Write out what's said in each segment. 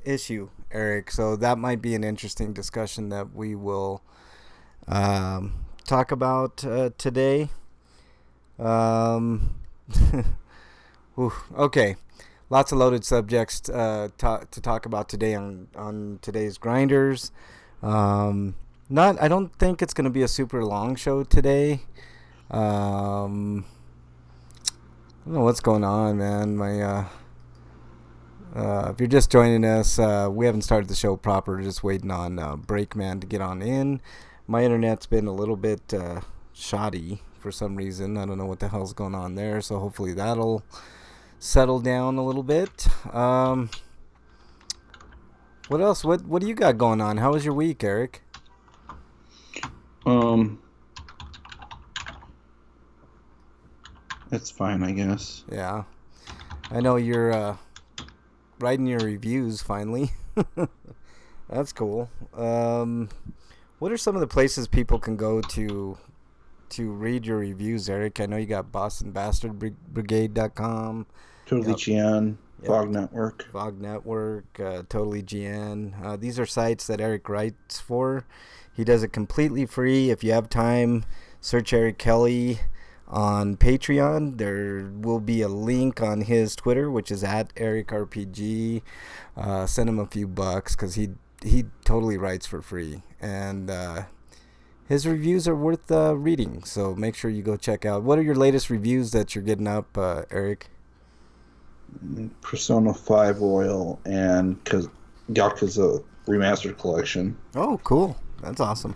issue, Eric. So that might be an interesting discussion that we will talk about today. Um, okay, lots of loaded subjects to talk about today on today's grinders. Um, not, I don't think it's going to be a super long show today. I don't know what's going on, man. If you're just joining us, we haven't started the show proper. Just waiting on Breakman to get on in. My internet's been a little bit shoddy for some reason. I don't know what the hell's going on there. So hopefully that'll settle down a little bit. What else? What do you got going on? How was your week, Eric? Um, it's fine, I guess. Yeah, I know you're writing your reviews finally. That's cool. What are some of the places people can go to read your reviews, Eric? I know you got BostonBastardBrigade.com. Totally Yep. GN, Yep. Fog Network. Fog Network, Totally GN. These are sites that Eric writes for. He does it completely free. If you have time, search Eric Kelly on Patreon. There will be a link on his Twitter, which is at EricRPG. Send him a few bucks because he totally writes for free. And his reviews are worth reading. So make sure you go check out. What are your latest reviews that you're getting up, Eric? Persona 5 Royal and Yakuza Remastered Collection. Oh, cool. That's awesome.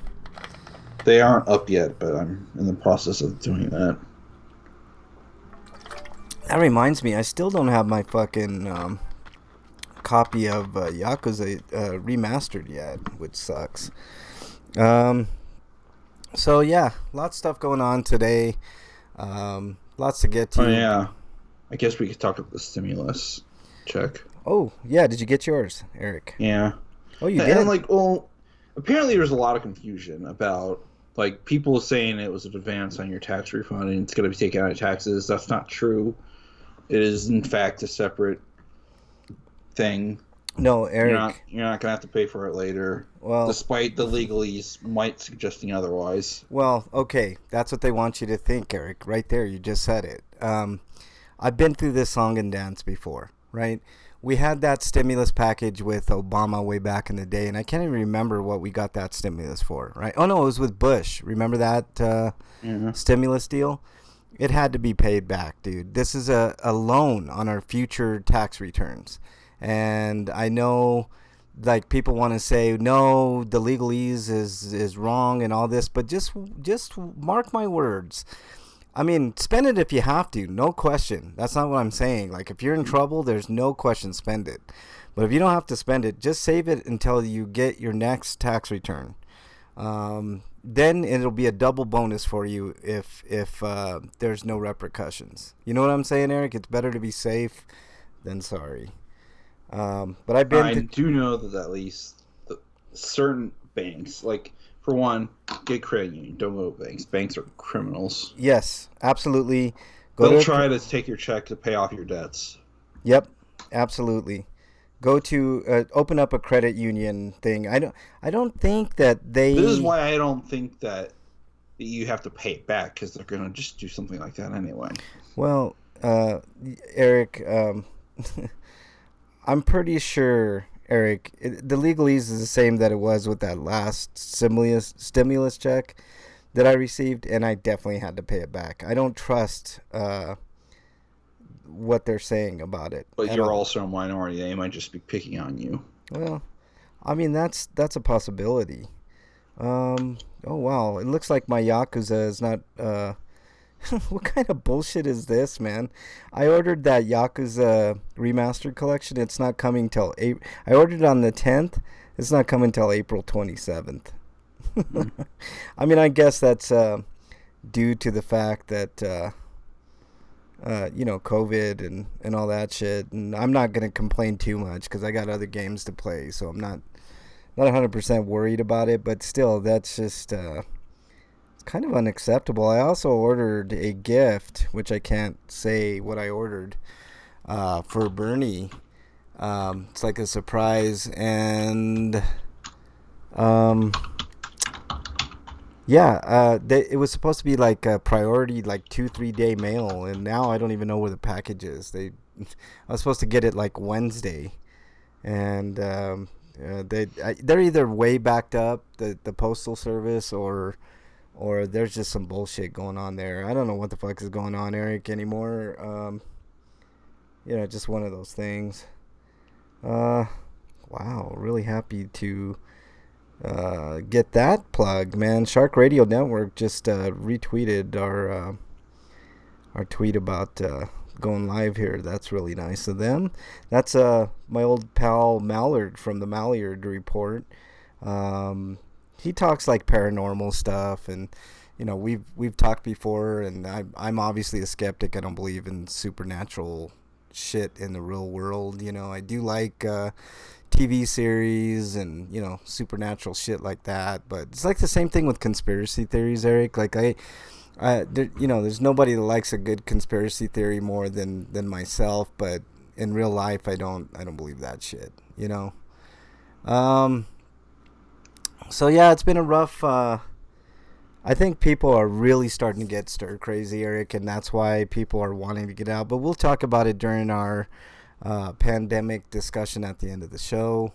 They aren't up yet, but I'm in the process of doing that. That reminds me, I still don't have my fucking copy of Yakuza Remastered yet, which sucks. Um, so, yeah, lots of stuff going on today. Lots to get to. Oh, yeah. I guess we could talk about the stimulus check. Oh, yeah, did you get yours, Eric? Yeah. Oh, you And, did? apparently there's a lot of confusion about, people saying it was an advance on your tax refund and it's going to be taken out of taxes. That's not true. It is, in fact, a separate thing. No, Eric. You're not gonna have to pay for it later, Well, despite the legalese might suggesting otherwise. well, okay, that's what they want you to think, Eric. Right there, you just said it. I've been through this song and dance before, right? We had that stimulus package with Obama way back in the day, and I can't even remember what we got that stimulus for, right? Oh, no, it was with Bush. Remember that Yeah. stimulus deal? It had to be paid back, dude. This is a loan on our future tax returns. And I know, like, people want to say, no, the legalese is wrong and all this, but just mark my words. I mean, spend it if you have to, no question. That's not what I'm saying. Like, if you're in trouble, there's no question, spend it. But if you don't have to spend it, just save it until you get your next tax return. Then it'll be a double bonus for you if there's no repercussions. You know what I'm saying, Eric? It's better to be safe than sorry. But I've been I do know that at least certain banks, for one, get credit union. Don't go to banks. Banks are criminals. Yes, absolutely. They'll try to take your check to pay off your debts. Yep, absolutely. Go to open up a credit union thing. I don't think that they. This is why I don't think that you have to pay it back, because they're gonna just do something like that anyway. Well, Eric, I'm pretty sure, Eric, the legalese is the same that it was with that last stimulus check that I received, and I definitely had to pay it back. I don't trust what they're saying about it. But at you're all. also a minority. They might just be picking on you. Well, I mean that's a possibility. Oh wow, it looks like my Yakuza is not. What kind of bullshit is this, man? I ordered that Yakuza remastered collection. It's not coming till April. I ordered it on the 10th. It's not coming till April 27th. I mean, I guess that's due to the fact that COVID and all that shit. And I'm not gonna complain too much because I got other games to play, so I'm not 100% worried about it. But still, that's just it's kind of unacceptable. I also ordered a gift, which I can't say what I ordered, for Bernie. It's like a surprise, and um, yeah, it was supposed to be like a priority, like 2-3 day mail, and now I don't even know where the package is. I was supposed to get it like Wednesday, and they're either way backed up, the postal service, or there's just some bullshit going on there. I don't know what the fuck is going on, Eric, anymore. Just one of those things. Wow, really happy to get that plug, man. Shark Radio Network just retweeted our tweet about going live here. That's really nice of them. That's my old pal Mallard from the Mallard Report. He talks like paranormal stuff, and we've talked before, and I'm obviously a skeptic. I don't believe in supernatural shit in the real world. I do like TV series and supernatural shit like that, but it's like the same thing with conspiracy theories, Eric. Like there's nobody that likes a good conspiracy theory more than myself, but in real life I don't believe that shit. So yeah, it's been a rough. I think people are really starting to get stir crazy, Eric, and that's why people are wanting to get out. But we'll talk about it during our pandemic discussion at the end of the show.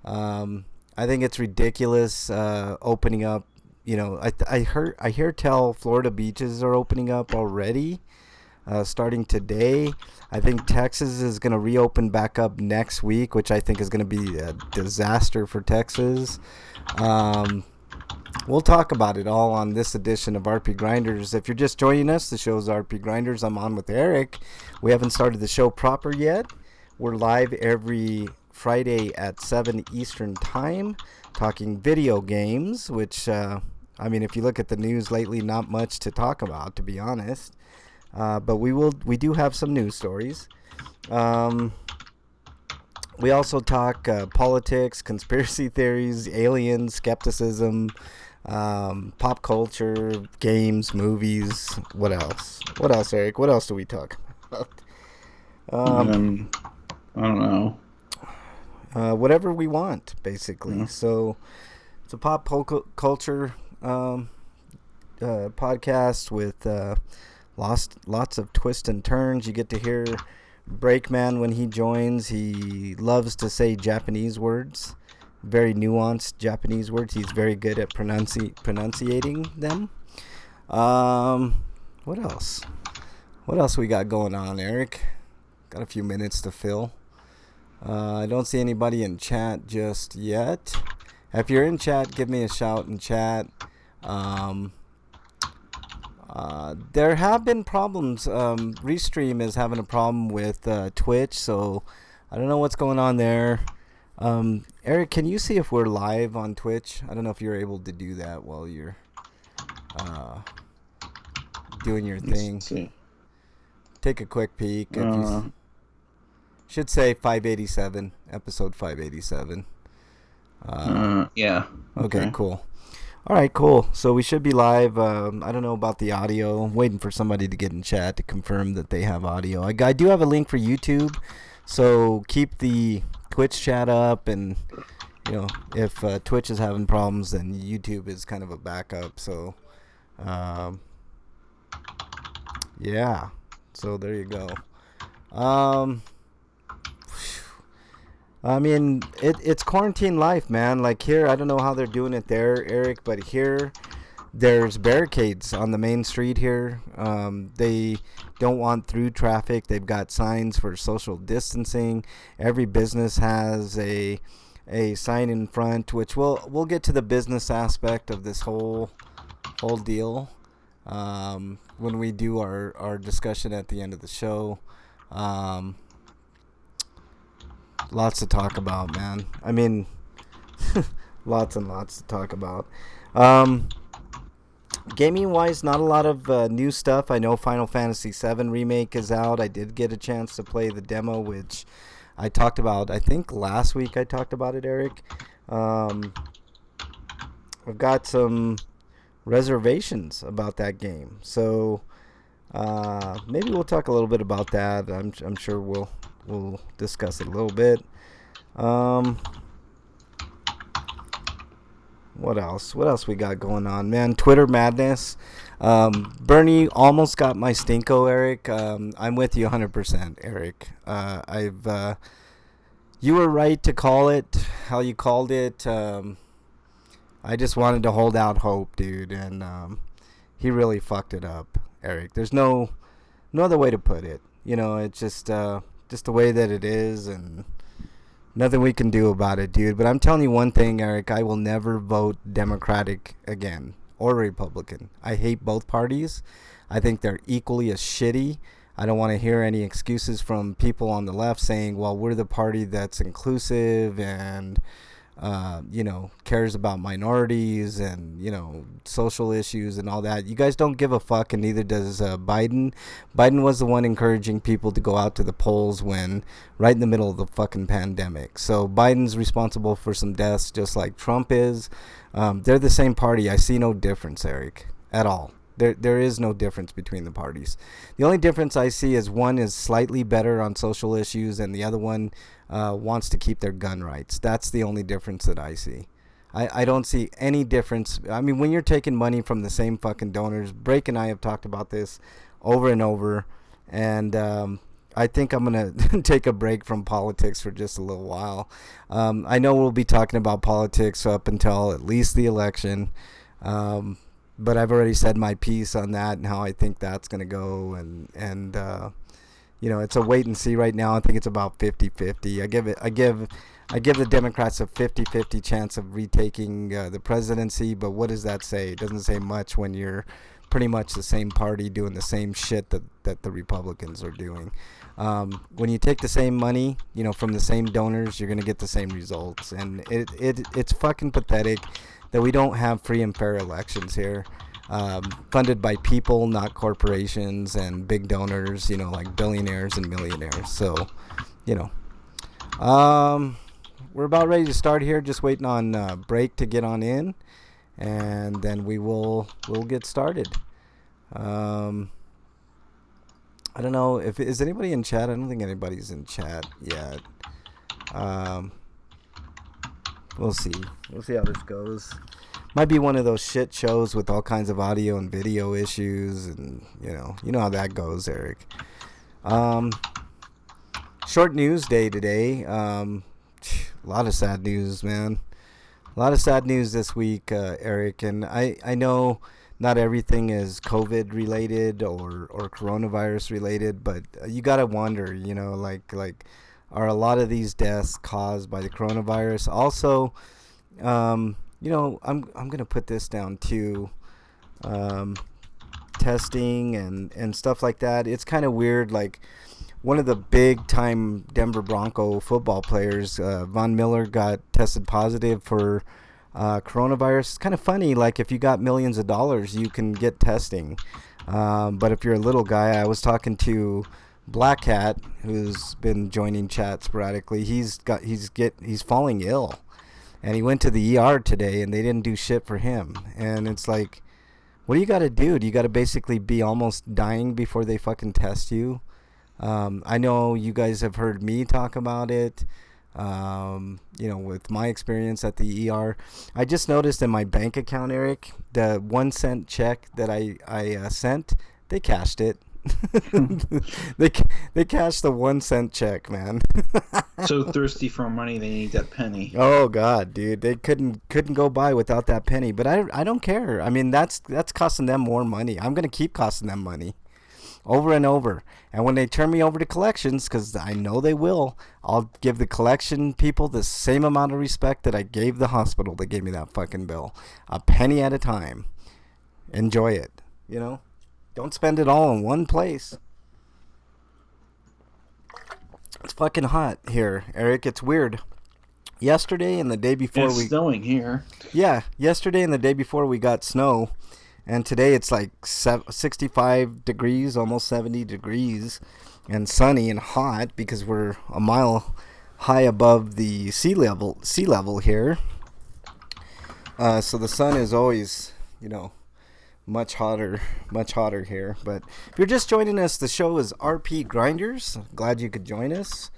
I think it's ridiculous opening up. I hear tell Florida beaches are opening up already, starting today. I think Texas is going to reopen back up next week, which I think is going to be a disaster for Texas. We'll talk about it all on this edition of RP Grinders. If you're just joining us, the show's RP Grinders. I'm on with Eric. We haven't started the show proper yet. We're live every Friday at 7 Eastern Time, talking video games, which, if you look at the news lately, not much to talk about, to be honest. But we do have some news stories. We also talk politics, conspiracy theories, aliens, skepticism, pop culture, games, movies. What else? What else, Eric? What else do we talk about? I don't know. Whatever we want, basically. Yeah. So it's a pop culture podcast with lots of twists and turns. You get to hear Breakman when he joins. He loves to say Japanese words, very nuanced Japanese words. He's very good at pronunciating them. What else? What else we got going on, Eric? Got a few minutes to fill. I don't see anybody in chat just yet. If you're in chat, give me a shout in chat. There have been problems. Restream is having a problem with Twitch, so I don't know what's going on there. Eric, can you see if we're live on Twitch? I don't know if you're able to do that while you're doing your thing. Let's see. Take a quick peek. Should say 587, episode 587. Yeah. Okay, cool. All right, cool. So we should be live. I don't know about the audio. I'm waiting for somebody to get in chat to confirm that they have audio. I do have a link for YouTube, so keep the Twitch chat up. And if Twitch is having problems, then YouTube is kind of a backup. So, yeah. So there you go. It's quarantine life, man. Like here, I don't know how they're doing it there, Eric, but here there's barricades on the main street here. They don't want through traffic. They've got signs for social distancing. Every business has a sign in front, which we'll get to the business aspect of this whole deal when we do our discussion at the end of the show. Lots to talk about, man. Lots and lots to talk about. Gaming-wise, not a lot of new stuff. I know Final Fantasy VII Remake is out. I did get a chance to play the demo, which I talked about. I think last week I talked about it, Eric. I've got some reservations about that game. So maybe we'll talk a little bit about that. I'm sure we'll discuss it a little bit. Um, what else? What else we got going on, man? Twitter madness. Bernie almost got my stinko, Eric. I'm with you 100%, Eric. You were right to call it how you called it. I just wanted to hold out hope, dude, and he really fucked it up, Eric. There's no other way to put it. You know, it's just the way that it is, and nothing we can do about it, dude. But I'm telling you one thing, Eric. I will never vote Democratic again or Republican. I hate both parties. I think they're equally as shitty. I don't want to hear any excuses from people on the left saying, well, we're the party that's inclusive and cares about minorities and, social issues and all that. You guys don't give a fuck, and neither does Biden. Biden was the one encouraging people to go out to the polls when right in the middle of the fucking pandemic. So Biden's responsible for some deaths just like Trump is. They're the same party. I see no difference, Eric, at all. There is no difference between the parties. The only difference I see is one is slightly better on social issues and the other one wants to keep their gun rights. That's the only difference that I see. I don't see any difference. I mean, when you're taking money from the same fucking donors, Brake and I have talked about this over and over, and I think I'm going to take a break from politics for just a little while. I know we'll be talking about politics up until at least the election. But I've already said my piece on that and how I think that's going to go. And it's a wait and see right now. I think it's about 50-50. I give the Democrats a 50-50 chance of retaking the presidency. But what does that say? It doesn't say much when you're pretty much the same party doing the same shit that the Republicans are doing. When you take the same money, from the same donors, you're going to get the same results. And it's fucking pathetic that we don't have free and fair elections here, funded by people, not corporations and big donors, like billionaires and millionaires. So, we're about ready to start here. Just waiting on Break to get on in, and then we'll get started. I don't know is anybody in chat. I don't think anybody's in chat yet. We'll see. We'll see how this goes. Might be one of those shit shows with all kinds of audio and video issues, and you know how that goes, Eric. Short news day today. A lot of sad news, man. A lot of sad news this week, Eric. And I know not everything is COVID related or coronavirus related, but you gotta wonder, like are a lot of these deaths caused by the coronavirus? Also, I'm gonna put this down too. Testing and stuff like that. It's kind of weird. Like one of the big time Denver Bronco football players, Von Miller, got tested positive for coronavirus. It's kind of funny. Like if you got millions of dollars, you can get testing. But if you're a little guy, I was talking to Black Cat, who's been joining chat sporadically. He's falling ill, and he went to the ER today, and they didn't do shit for him. And it's like, what do you got to do? Do you got to basically be almost dying before they fucking test you? I know you guys have heard me talk about it. With my experience at the ER, I just noticed in my bank account, Eric, the 1 cent check that I sent, they cashed it. they cashed the 1 cent check, man. So thirsty for money, they need that penny. Oh God, dude, they couldn't go by without that penny. But I don't care. I mean, that's costing them more money. I'm gonna keep costing them money, over and over. And when they turn me over to collections, because I know they will, I'll give the collection people the same amount of respect that I gave the hospital that gave me that fucking bill, a penny at a time. Enjoy it, Don't spend it all in one place. It's fucking hot here, Eric. It's weird. Yesterday and the day before it's snowing here. Yeah, yesterday and the day before we got snow, and today it's like 65 degrees, almost 70 degrees, and sunny and hot because we're a mile high above the sea level here. So the sun is always, much hotter here. But if you're just joining us, the show is RP Grinders. Glad you could join us.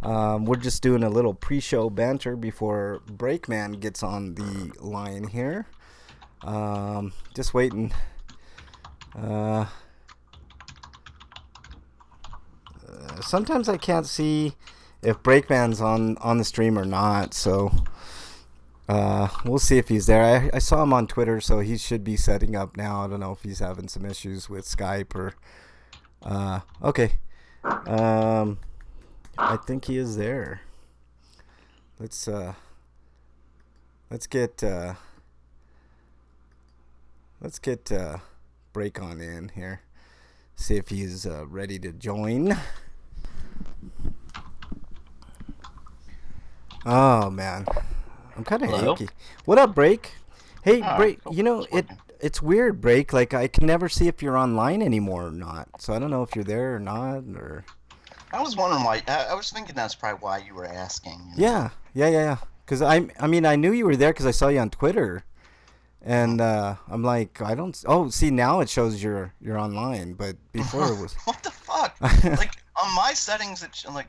We're just doing a little pre-show banter before Breakman gets on the line here. Just waiting. Sometimes I can't see if Breakman's on the stream or not, so we'll see if he's there. I saw him on Twitter, so he should be setting up now. I don't know if he's having some issues with Skype or okay. I think he is there. Let's get Break on in here. See if he's ready to join. Oh man, I'm kind of achy. What up, Break? Hey, Break. You know it's weird, Break. Like I can never see if you're online anymore or not. So I don't know if you're there or not. Or I was wondering why. I was thinking that's probably why you were asking. You know? Yeah. Because I mean, I knew you were there because I saw you on Twitter, and I'm like, I don't. Oh, see, now it shows you're online, but before it was. What the fuck? Like on my settings, I'm like.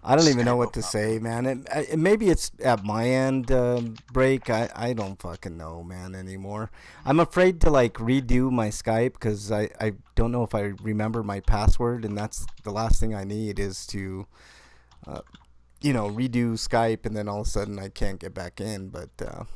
I don't even know what to say, man. Maybe it's at my end, Break. I don't fucking know, man, anymore. I'm afraid to, like, redo my Skype because I don't know if I remember my password, and that's the last thing I need is to, redo Skype, and then all of a sudden I can't get back in. But I'm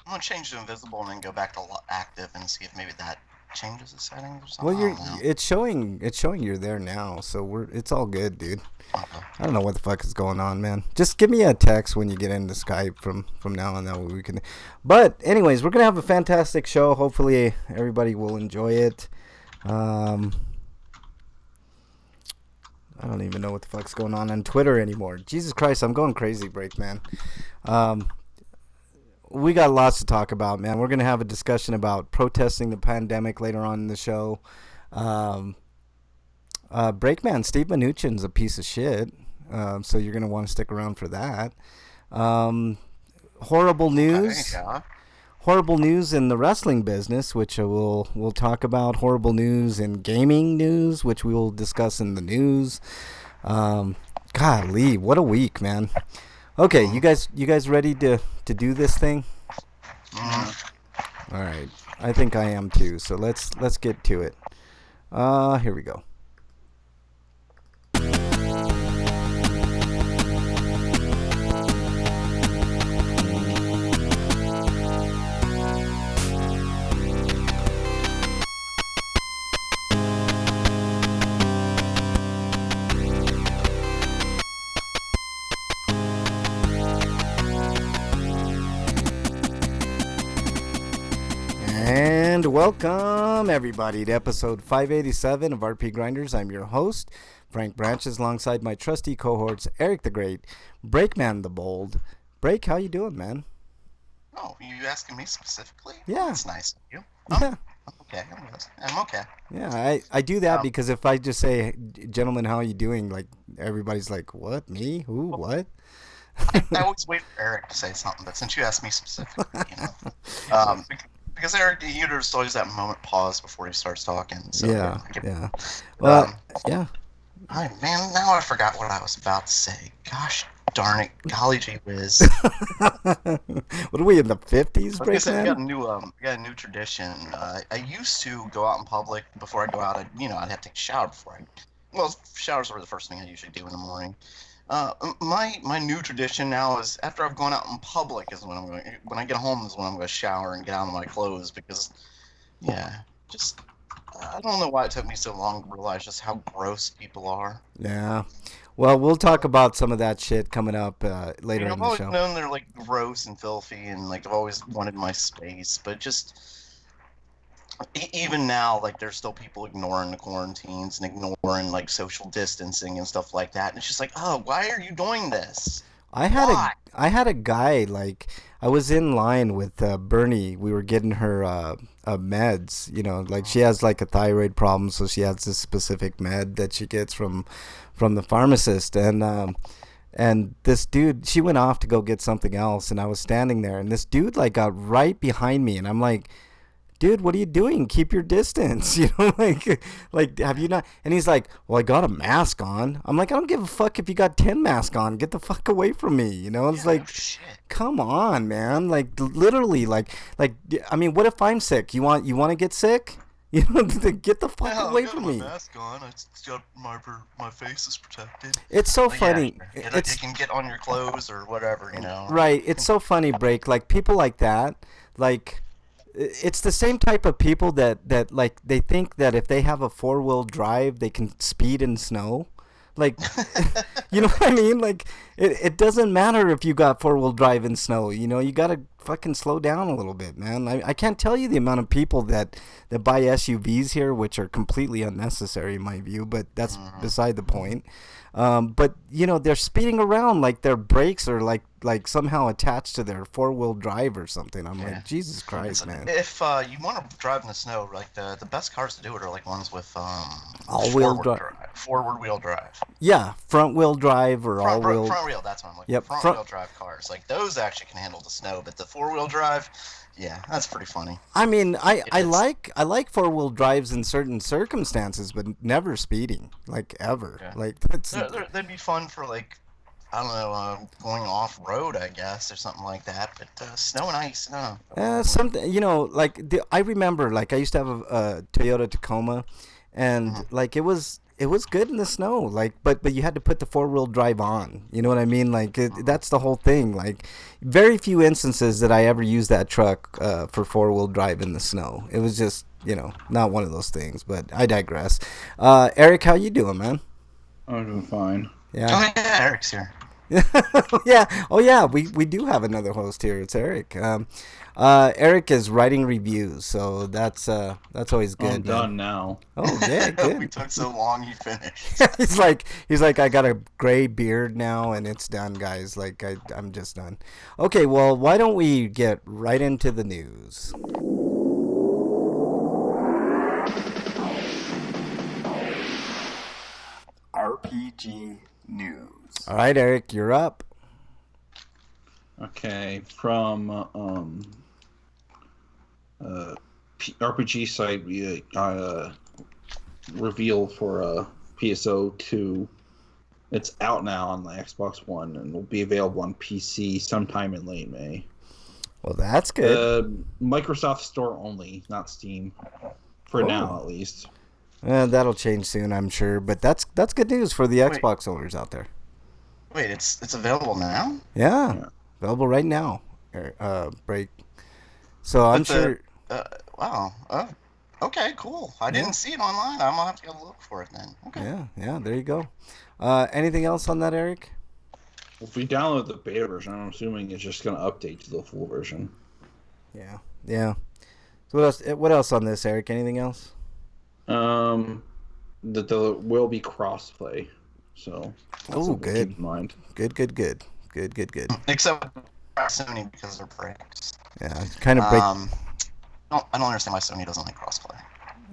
going to change to invisible and then go back to active and see if maybe that changes the settings or something. Well, it's showing you're there now, so it's all good, dude. Okay. I don't know what the fuck is going on, man. Just give me a text when you get into Skype from now on. That way we can. But anyways, we're gonna have a fantastic show. Hopefully everybody will enjoy it. I don't even know what the fuck's going on Twitter anymore. Jesus Christ, I'm going crazy, Break, man. We got lots to talk about, man. We're gonna have a discussion about protesting the pandemic later on in the show. Breakman, Steve Mnuchin's a piece of shit, so you're going to want to stick around for that. Horrible news. Horrible news in the wrestling business, which we'll talk about. Horrible news in gaming news, which we will discuss in the news. Golly, what a week, man. Okay, you guys ready to do this thing? All right, I think I am too. So let's get to it. Here we go. And welcome everybody to episode 587 of RP Grinders. I'm your host, Frank Branches, alongside my trusty cohorts, Eric the Great, Breakman the Bold. Break, how you doing, man? Oh, you asking me specifically? Yeah. That's nice of you. Yeah. I'm okay. I'm okay. Yeah, I do that because if I just say, gentlemen, how are you doing? Like, everybody's like, what, me? Who, what? I always wait for Eric to say something, but since you asked me specifically, because Eric, there's always that moment pause before he starts talking. So yeah. Well, yeah. All right, man, now I forgot what I was about to say. Gosh darn it, golly gee whiz. What are we in the 50s, Like I said, Breakman? we got a new tradition. I used to go out in public before I go out. I'd have to take a shower before showers were the first thing I usually do in the morning. My new tradition now is after I've gone out in public is when when I get home is when I'm going to shower and get out of my clothes because, I don't know why it took me so long to realize just how gross people are. Yeah. Well, we'll talk about some of that shit coming up later in I've the always show. known they're like gross and filthy and like I've always wanted my space, but just even now, like there's still people ignoring the quarantines and ignoring like social distancing and stuff like that. And it's just like, oh, why are you doing this? I had a guy, like, I was in line with Bernie. We were getting her meds, like she has like a thyroid problem, so she has this specific med that she gets from the pharmacist, and this dude, she went off to go get something else, and I was standing there, and this dude like got right behind me, and I'm like, dude, what are you doing? Keep your distance. Like, have you not? And he's like, well, I got a mask on. I'm like, I don't give a fuck if you got 10 masks on. Get the fuck away from me. It's Yeah, no like, shit. come on, man. Like, literally, like, I mean, what if I'm sick? You want to get sick? Get the fuck Hell, I away got from my me. mask on. It's got my face is protected. It's so But funny. yeah, it It's can get on your clothes or whatever. right. It's so funny, Break. Like people like that, like it's the same type of people that like they think that if they have a 4-wheel drive, they can speed in snow. Like, you know what I mean? Like, it doesn't matter if you got 4-wheel drive in snow. You got to fucking slow down a little bit, man. I can't tell you the amount of people that buy SUVs here, which are completely unnecessary in my view, but that's beside the point. But, they're speeding around like their brakes are like somehow attached to their 4-wheel drive or something. I'm like, Jesus Christ, man. If you want to drive in the snow, like the best cars to do it are like ones with All-wheel drive. forward wheel drive. Yeah, front-wheel drive or all-wheel. Front wheel, that's what I'm looking Yep, for. Front wheel drive cars. Like those actually can handle the snow, but the 4-wheel drive, yeah, that's pretty funny. I mean, I like 4-wheel drives in certain circumstances, but never speeding, like ever. Yeah. Like that's They'd be fun for like, I don't know, going off road, I guess, or something like that. But snow and ice, no. something. I remember, like I used to have a Toyota Tacoma, and like it was good in the snow. Like, but you had to put the 4-wheel drive on. You know what I mean? Like that's the whole thing. Like, very few instances that I ever used that truck for 4-wheel drive in the snow. It was just not one of those things. But I digress. Eric, how you doing, man? I'm doing fine. Yeah. Oh yeah, Eric's here. Yeah. Oh yeah. We do have another host here. It's Eric. Eric is writing reviews, so that's always good. I'm done now. Oh yeah, good. We took so long, he finished. he's like, I got a gray beard now, and it's done, guys. Like I'm just done. Okay, well, why don't we get right into the news? RPG news. All right, Eric, you're up. Okay, from RPG site, we revealed for PSO 2. It's out now on the Xbox One and will be available on PC sometime in late May. Well, that's good. Microsoft Store only, not Steam, for now at least. That'll change soon, I'm sure. But that's good news for the Xbox owners out there. Wait, it's available now? Yeah. Available right now. Break. So I'm sure. Wow. Okay, cool. I didn't see it online. I'm gonna have to go look for it then. Okay. Yeah. There you go. Anything else on that, Eric? If we download the beta version, I'm assuming it's just going to update to the full version. Yeah. So what else on this, Eric? Anything else? That there will be crossplay. So. Good. Keep in mind. Good. Except Sony because they're pricks. Yeah, kind of break. I don't understand why Sony doesn't like crossplay.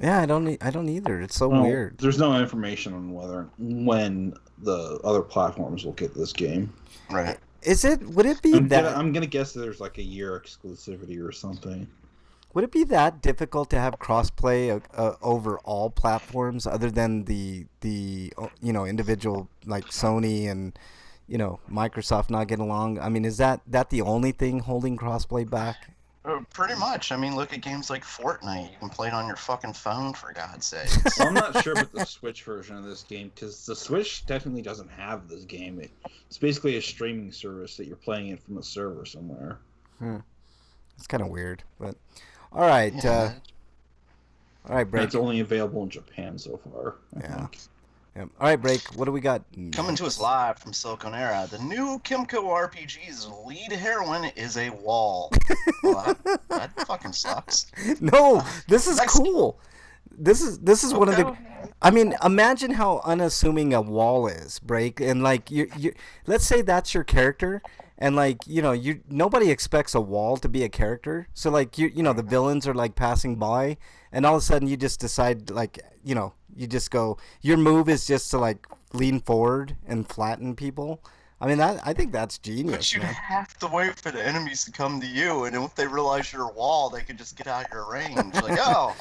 Yeah, I don't either. It's so weird. There's no information on when the other platforms will get this game. Right. Would it be I'm gonna guess that there's like a year exclusivity or something. Would it be that difficult to have crossplay over all platforms other than the individual, like Sony and Microsoft not getting along? I mean, is that the only thing holding crossplay back? Pretty much. I mean, look at games like Fortnite. You can play it on your fucking phone, for God's sake. Well, I'm not sure about the Switch version of this game, because the Switch technically doesn't have this game. It's basically a streaming service that you're playing it from a server somewhere. It's kind of weird, but all right. Yeah. All right, Break. It's only available in Japan so far. I think. Yeah. All right, Break. What do we got? Coming to us live from Silicon Era, the new Kimco RPG's lead heroine is a wall. Well, that fucking sucks. No, this is cool. This is one of the. I mean, imagine how unassuming a wall is, Break, and like you. Let's say that's your character, and like nobody expects a wall to be a character. So like the villains are like passing by, and all of a sudden you just decide like you just go. Your move is just to like lean forward and flatten people. I mean, I think that's genius, But you'd man. have to wait for the enemies to come to you, and if they realize you're a wall, they could just get out of your range. Like, oh,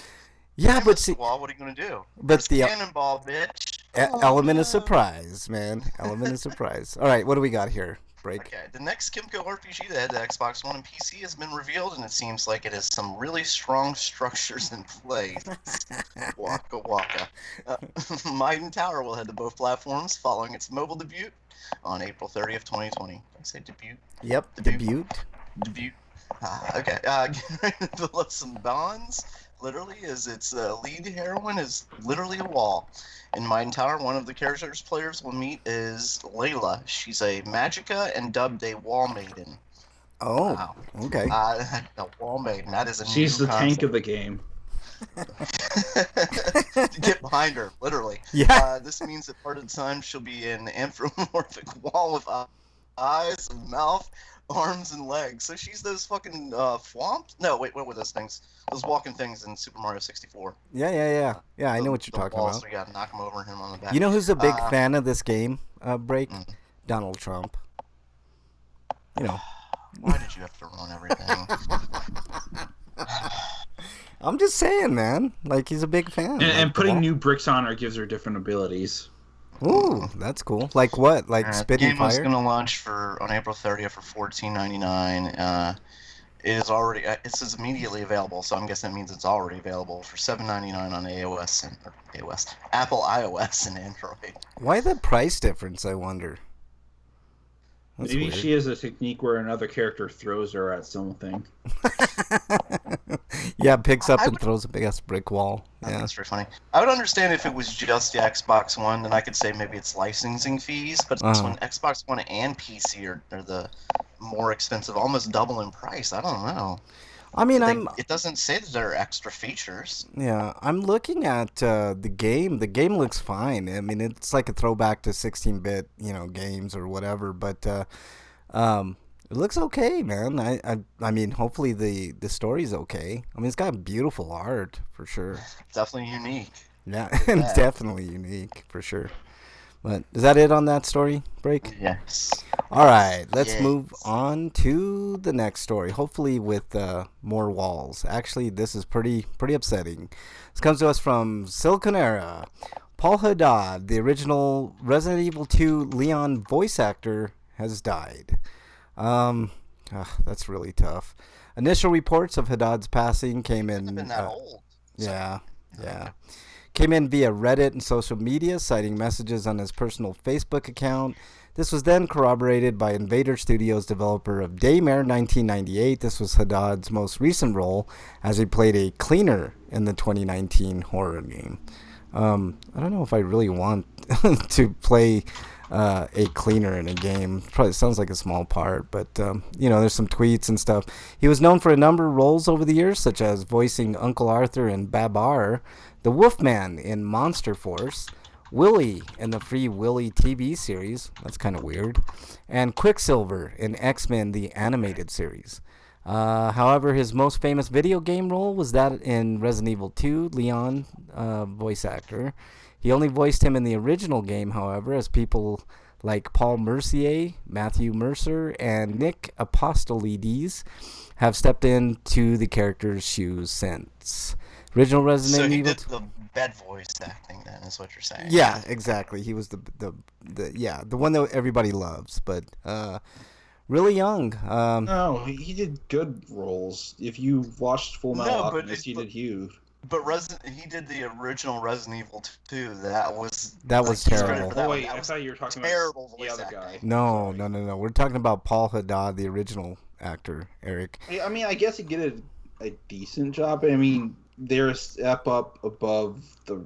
Yeah, I but missed the see, wall. What are you gonna do? but There's the cannonball, bitch. Oh element of no. surprise, man. Element of surprise. All right, what do we got here? Break. Okay, the next Kimco RPG that had the Xbox One and PC has been revealed, and it seems like it has some really strong structures in place. Waka waka. Might Tower will head to both platforms following its mobile debut on April 30th, 2020. Did I say debut? Yep, Debut. debut. Debut. Okay. Get ready to build up some bonds. Literally, as its lead heroine is literally a wall. In Mine Tower, one of the characters players will meet is Layla. She's a Magicka and dubbed a Wall Maiden. Oh, Wow. okay. A Wall Maiden. That is a She's new the tank of the game. Get behind her, literally. Yeah. This means that part of the time she'll be an anthropomorphic wall with eyes and mouth, arms and legs. So she's those fucking thwomps? No, wait, what were those things? Those walking things in Super Mario 64. Yeah, I know what you're The talking walls, about. we gotta knock him over and hit him on the back. You know who's a big fan of this game, Break? Donald Trump. You know. Why did you have to ruin everything? I'm just saying, man. Like, he's a big fan. And putting new bricks on her gives her different abilities. Ooh, that's cool. Like what? Like The spitting game was fire? going to launch on April 30th for $14.99. It is already. It says immediately available, so I'm guessing that means it's already available for $7.99 on Apple iOS and Android. Why the price difference, I wonder? That's Maybe weird. she has a technique where another character throws her at something. Yeah, picks up and throws a big ass brick wall. Yeah. That's very funny. I would understand if it was just the Xbox One, then I could say maybe it's licensing fees. But this one, Xbox One and PC are the more expensive, almost double in price. I don't know. I mean, It doesn't say that there are extra features. Yeah, I'm looking at the game. The game looks fine. I mean, it's like a throwback to 16-bit, games or whatever. But it looks okay, man. I mean, hopefully the story's okay. I mean, it's got beautiful art for sure. Definitely unique. Yeah, it's definitely unique for sure. But is that it on that story, Break? Yes. All right, let's Yes. move on to the next story. Hopefully with more walls. Actually, this is pretty upsetting. This comes to us from Siliconera. Paul Haddad, the original Resident Evil 2 Leon voice actor, has died. That's really tough. Initial reports of Haddad's passing came in. It's been that old. Yeah. Came in via Reddit and social media, citing messages on his personal Facebook account. This was then corroborated by Invader Studios developer of Daymare 1998. This was Haddad's most recent role, as he played a cleaner in the 2019 horror game. I don't know if I really want to play a cleaner in a game. Probably sounds like a small part, but there's some tweets and stuff. He was known for a number of roles over the years, such as voicing Uncle Arthur in Babar, the Wolfman in Monster Force, Willy in the Free Willy TV series, that's kind of weird, and Quicksilver in X-Men the animated series. However, his most famous video game role was that in Resident Evil 2, Leon, voice actor. He only voiced him in the original game, however, as people like Paul Mercier, Matthew Mercer, and Nick Apostolides have stepped into the character's shoes since. Original Resident So he Evil. did the bed voice acting. Then is what you're saying. Yeah, exactly. He was the one that everybody loves, but really young. No, he did good roles. If you watched Full Metal Alchemist, he did huge. But he did the original Resident Evil 2. That was terrible. Oh, wait, I thought you were talking terrible about the other guy. No. We're talking about Paul Haddad, the original actor, Eric. I mean, I guess he did a decent job. I mean, they're a step up above the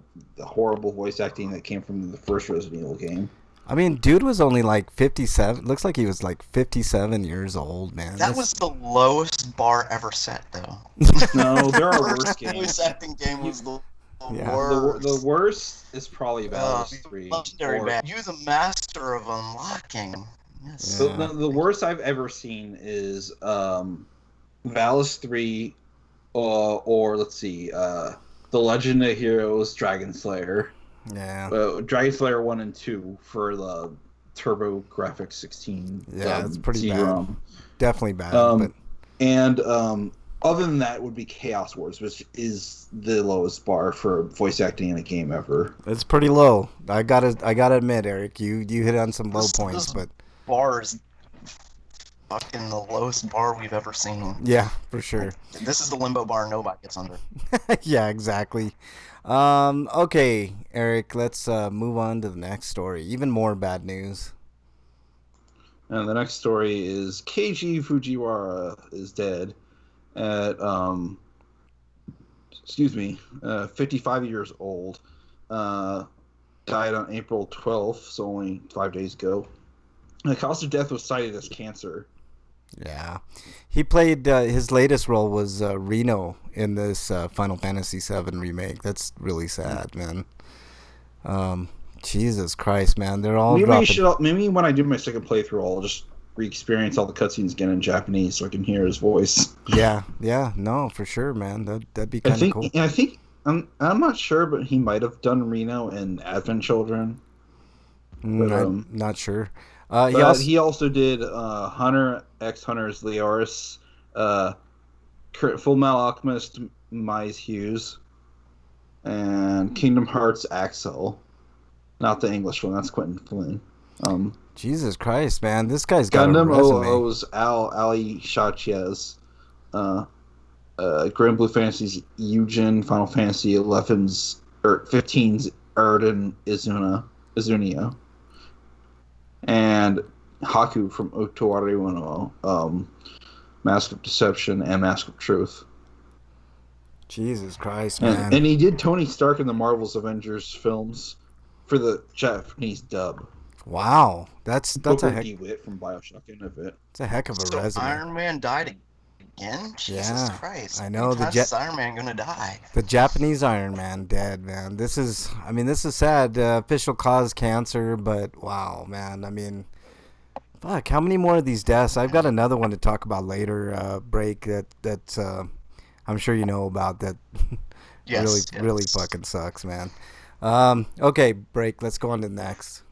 horrible voice acting that came from the first Resident Evil game. I mean, dude was only like 57. Looks like he was like 57 years old, man. That was the lowest bar ever set, though. No, there are worse The voice games. acting game was the Yeah. worst. The worst is probably Valis 3. Legendary bad. You're the master of unlocking. Yes. Yeah. The worst I've ever seen is Valis 3, or let's see, The Legend of Heroes Dragon Slayer. Yeah. Dragon Slayer 1 and 2 for the Turbo Graphics 16. Yeah, it's pretty CD-ROM. bad. Definitely bad. But And other than that would be Chaos Wars, which is the lowest bar for voice acting in a game ever. it's pretty low. I gotta admit, Eric, you hit on some low points, This but bar is fucking the lowest bar we've ever seen. yeah, for sure. This is the limbo bar nobody gets under. Yeah, exactly. Okay, Eric, let's move on to the next story. Even more bad news. And the next story is Keiji Fujiwara is dead at 55 years old. Died on April 12th, so only 5 days ago. The cause of death was cited as cancer. Yeah, he played his latest role was Reno in this Final Fantasy VII remake. That's really sad, man. Jesus Christ, man, they're all Maybe when I do my second playthrough, I'll just re-experience all the cutscenes again in Japanese so I can hear his voice. Yeah, no, for sure, man. That'd be kind of cool. I think I'm not sure, but he might have done Reno and Advent Children. But, I'm not sure. He also did Hunter x Hunter's Leoris, Full Metal Alchemist Mise Hughes, and Kingdom Hearts Axel. Not the English one, that's Quentin Flynn. Jesus Christ, man, this guy's got Gundam a resume. OO's Ali Shachez, Grand Blue Fantasy's Eugen, Final Fantasy 15's Erden Izunia, and Haku from Otowari Wano, Mask of Deception and Mask of Truth. Jesus Christ, man. And he did Tony Stark in the Marvel's Avengers films for the Japanese dub. Wow, that's a heck. DeWitt from BioShock Infinite. It's a heck of a resume. Iron Man died again? Jesus Christ. I know. Is Iron Man gonna die? The Japanese Iron Man dead, man. This is sad. Official cause cancer, but wow, man. I mean, fuck. How many more of these deaths? I've got another one to talk about later. Break that I'm sure you know about that. Yes, really fucking sucks, man. Okay, Break. Let's go on to the next.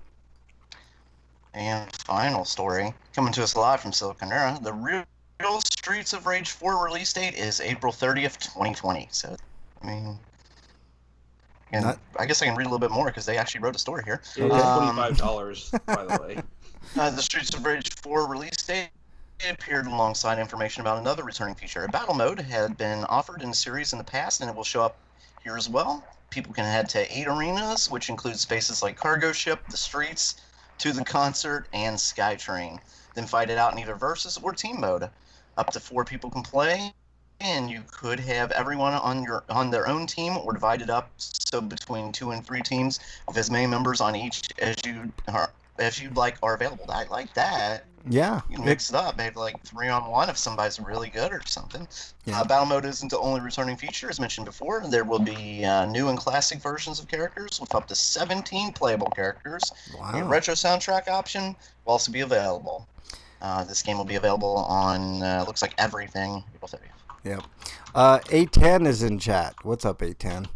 And final story, coming to us live from Siliconera, the real Streets of Rage 4 release date is April 30th, 2020. So, I mean, I guess I can read a little bit more because they actually wrote a story here. It is $25, by the way. The Streets of Rage 4 release date appeared alongside information about another returning feature. A battle mode had been offered in the series in the past, and it will show up here as well. People can head to 8 arenas, which include spaces like Cargo Ship, the Streets, To the Concert, and Skytrain. Then fight it out in either versus or team mode. Up to 4 people can play, and you could have everyone on their own team or divided up, so between 2 and 3 teams with as many members on each as you'd like are available. I like that. Yeah. You can mix it up, maybe like 3-on-1 if somebody's really good or something. Yeah. Battle mode isn't the only returning feature, as mentioned before. There will be new and classic versions of characters with up to 17 playable characters. Wow. A retro soundtrack option will also be available. This game will be available on, looks like everything, April 30th. Yep. A10 is in chat. What's up, A10?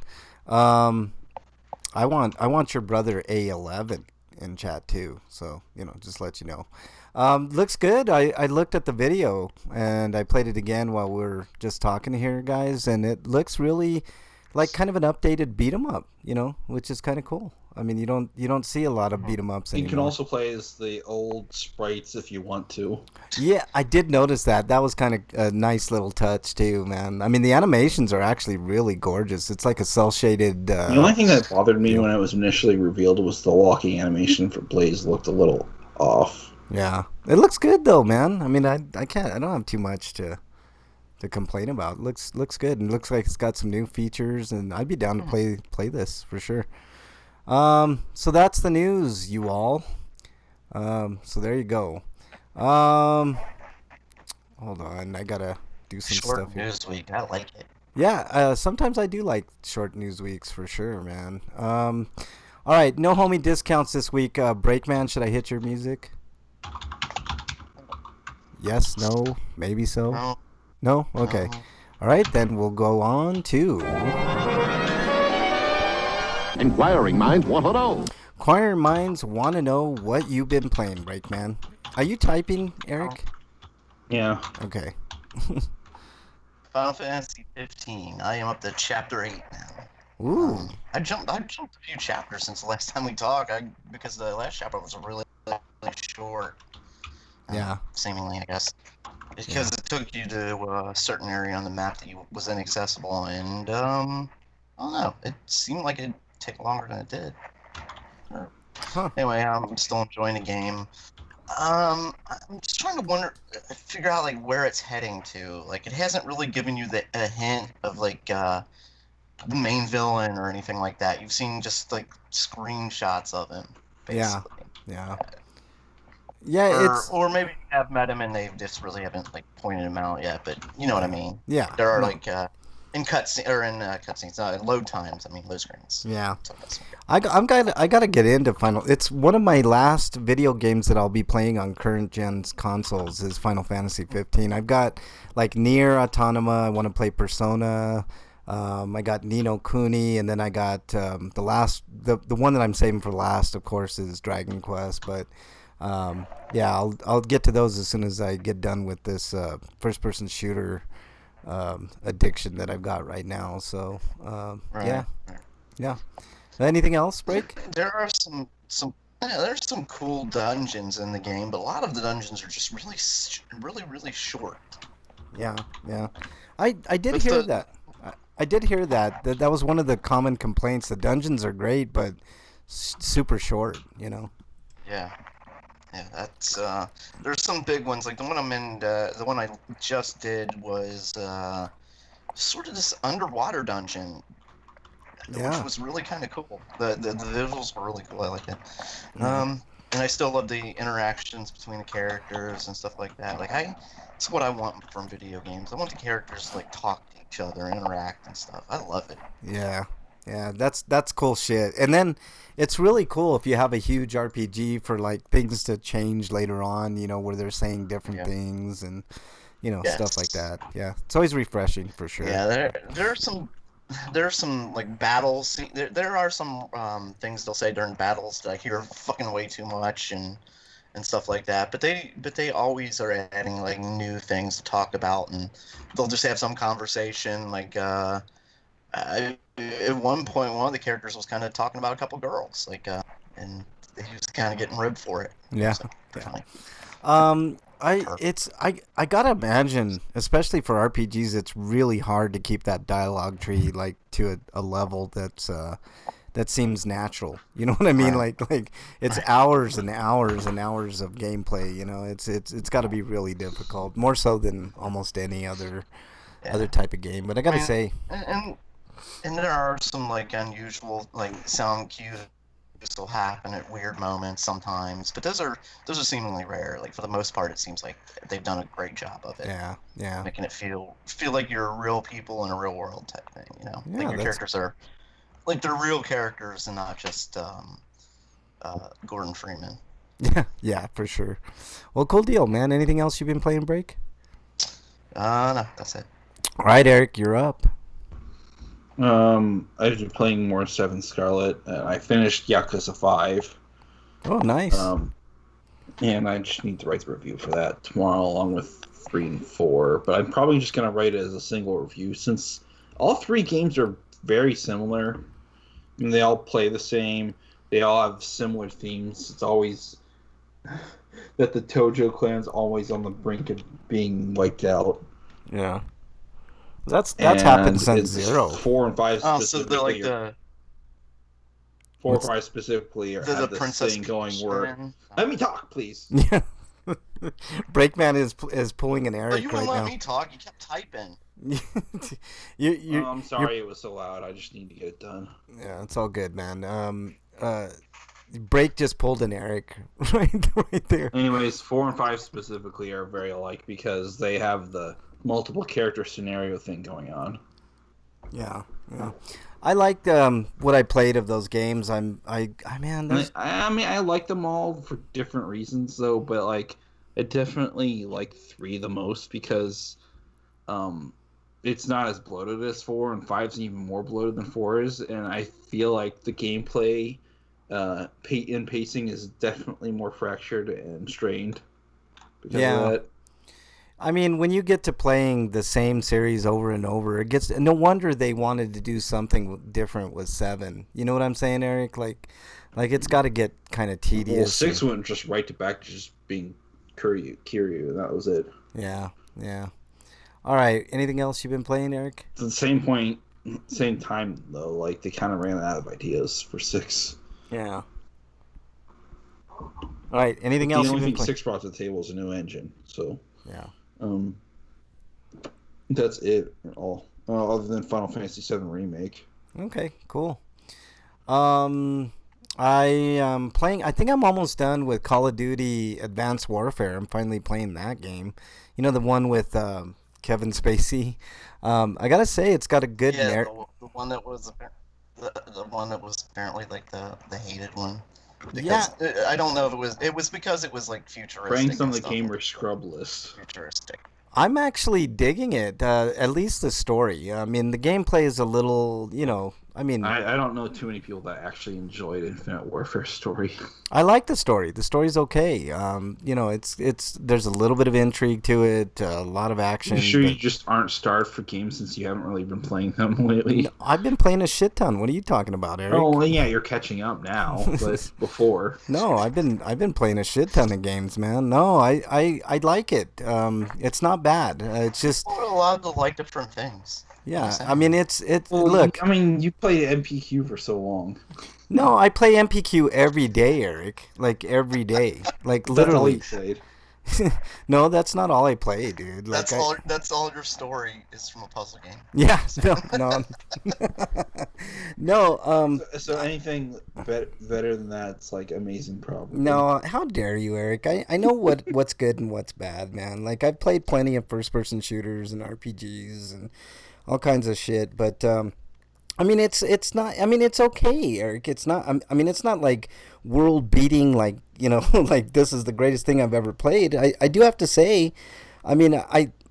I want your brother A11 in chat too. So, just let you know. Looks good. I looked at the video and I played it again while we were just talking here, guys, and it looks really like kind of an updated beat 'em up, which is kind of cool. I mean, you don't see a lot of beat 'em ups anymore. You can also play as the old sprites if you want to. Yeah, I did notice that. That was kind of a nice little touch too, man. I mean, the animations are actually really gorgeous. It's like a cell shaded. The only thing that bothered me when it was initially revealed was the walking animation for Blaze looked a little off. Yeah, it looks good though, man. I mean, I don't have too much to complain about. Looks good, and looks like it's got some new features, and I'd be down to play this for sure. So that's the news, you all. So there you go. Hold on, I gotta do some Short stuff here. news week, I like it. Yeah, sometimes I do like short news weeks for sure, man. All right, no homie discounts this week. Breakman, should I hit your music? Yes, no, maybe so. No? Okay. All right, then we'll go on to Inquiring minds want to know. inquiring minds want to know what you've been playing, Breakman. Are you typing, Eric? Yeah. Okay. Final Fantasy 15. I am up to chapter 8 now. Ooh. I jumped a few chapters since the last time we talked. Because the last chapter was really short. Yeah. Seemingly, I guess, because it took you to a certain area on the map that was inaccessible, and I don't know. It seemed like it'd take longer than it did. Huh. Anyway, I'm still enjoying the game. I'm just trying to figure out like where it's heading to. Like, it hasn't really given you a hint of like the main villain or anything like that. You've seen just like screenshots of him, basically. Yeah. Yeah, Or maybe you have met him and they just really haven't like pointed him out yet. But you know what I mean. Yeah. There are like in cutscenes, load times. I mean, load screens. Yeah. I gotta get into Final. It's one of my last video games that I'll be playing on current gen's consoles is Final Fantasy 15. I've got like Nier Automata. I want to play Persona. I got Ni no Kuni, and then I got the one that I'm saving for last, of course, is Dragon Quest. But yeah, I'll get to those as soon as I get done with this first-person shooter addiction that I've got right now. So yeah. Anything else, Break? There are there's some cool dungeons in the game, but a lot of the dungeons are just really short. Yeah. I did hear that. I did hear that was one of the common complaints. The dungeons are great, but super short. Yeah, that's there's some big ones, like the one I'm in. The one I just did was sort of this underwater dungeon, which was really kind of cool. The visuals were really cool. I like it. And I still love the interactions between the characters and stuff like that. It's what I want from video games. I want the characters to like talk to each other, interact and stuff. I love it. Yeah, that's cool shit. And then it's really cool if you have a huge RPG for like things to change later on, where they're saying different things and stuff like that. Yeah, it's always refreshing for sure. Yeah, there are some like battles. There are some things they'll say during battles that I hear fucking way too much and stuff like that. But they always are adding like new things to talk about, and they'll just have some conversation like. At one point, one of the characters was kind of talking about a couple girls, and he was kind of getting ribbed for it. Yeah. So, funny. I gotta imagine, especially for RPGs, it's really hard to keep that dialogue tree like to a level that seems natural. You know what I mean? Right. Like it's hours and hours and hours of gameplay. It's got to be really difficult, more so than almost any other type of game. But I gotta say. And there are some like unusual like sound cues that will happen at weird moments sometimes, but those are seemingly rare. Like for the most part, it seems like they've done a great job of it. Yeah. Making it feel like you're real people in a real world type thing. Yeah, like your characters are like they're real characters and not just Gordon Freeman. Yeah, for sure. Well, cool deal, man. Anything else you've been playing, Break? No, that's it. All right, Eric, you're up. I've been playing more Seven Scarlet. I finished Yakuza 5. Oh, nice. And I just need to write the review for that tomorrow, along with 3 and 4. But I'm probably just gonna write it as a single review, since all 3 games are very similar. And they all play the same. They all have similar themes. It's always that the Tojo clan's always on the brink of being wiped out. Yeah. That's happened since 0. 4 and 5 Oh, specifically. so they're like the 4 and 5 specifically have the this Princess thing going Peach where. then? Let me talk, please. Yeah. Breakman is pulling an Oh, Eric you right wouldn't let now. me talk. You kept typing. I'm sorry it was so loud. I just need to get it done. Yeah, it's all good, man. Break just pulled an Eric right there. Anyways, 4 and 5 specifically are very alike because they have the multiple character scenario thing going on. Yeah. I liked what I played of those games. I like them all for different reasons though, but like I definitely like 3 the most because it's not as bloated as 4, and 5's even more bloated than 4 is, and I feel like the gameplay pacing is definitely more fractured and strained because of Yeah. that. I mean, when you get to playing the same series over and over, it gets no wonder they wanted to do something different with 7. You know what I'm saying, Eric? Like it's got to get kind of Well, tedious. 6 went just right to back to just being Kiryu, and that was it. Yeah, yeah. All right. Anything else you've been playing, Eric? At the same point, same time though, like they kind of ran out of ideas for 6. Yeah. All right. Anything The else only you've been thing playing? 6 brought to the table is a new engine, so Yeah. um, that's it. All other than Final Fantasy VII remake. Okay. Cool. Um, I am playing. I think I'm almost done with Call of Duty Advanced Warfare. I'm finally playing that game. You know the one with Kevin Spacey. I gotta say, it's got a good Yeah, narrative. the one that was the one that was apparently like the hated one. Yeah, Because I don't know if it was because it was like futuristic Ranks on and the stuff. gamer scrub list. Futuristic. I'm actually digging it. At least the story. I mean, the gameplay is a little, I mean, I don't know too many people that actually enjoyed Infinite Warfare story. I like the story. The story's okay. It's there's a little bit of intrigue to it, a lot of action. You sure you But just aren't starved for games since you haven't really been playing them lately? no, I've been playing a shit ton. What are you talking about, Eric? Oh, well, yeah, you're catching up now, but before. No, I've been playing a shit ton of games, man. No, I like it. It's not bad. It's just We're allowed to like different things. yeah. I'm I mean, saying. it's Well, look. I mean, you played MPQ for so long. No, I play MPQ every day, Eric. Like every day. Like That's all you literally. played. No, that's not all I play, dude. Like That's all your story is from a puzzle game. yeah, no. No, So anything better than that's like amazing, probably. no, how dare you, Eric? I know what's good and what's bad, man. Like I've played plenty of first person shooters and RPGs and all kinds of shit, but I mean it's not I mean it's okay, Eric. It's not I mean it's not like world beating like, like this is the greatest thing I've ever played. I do have to say, I mean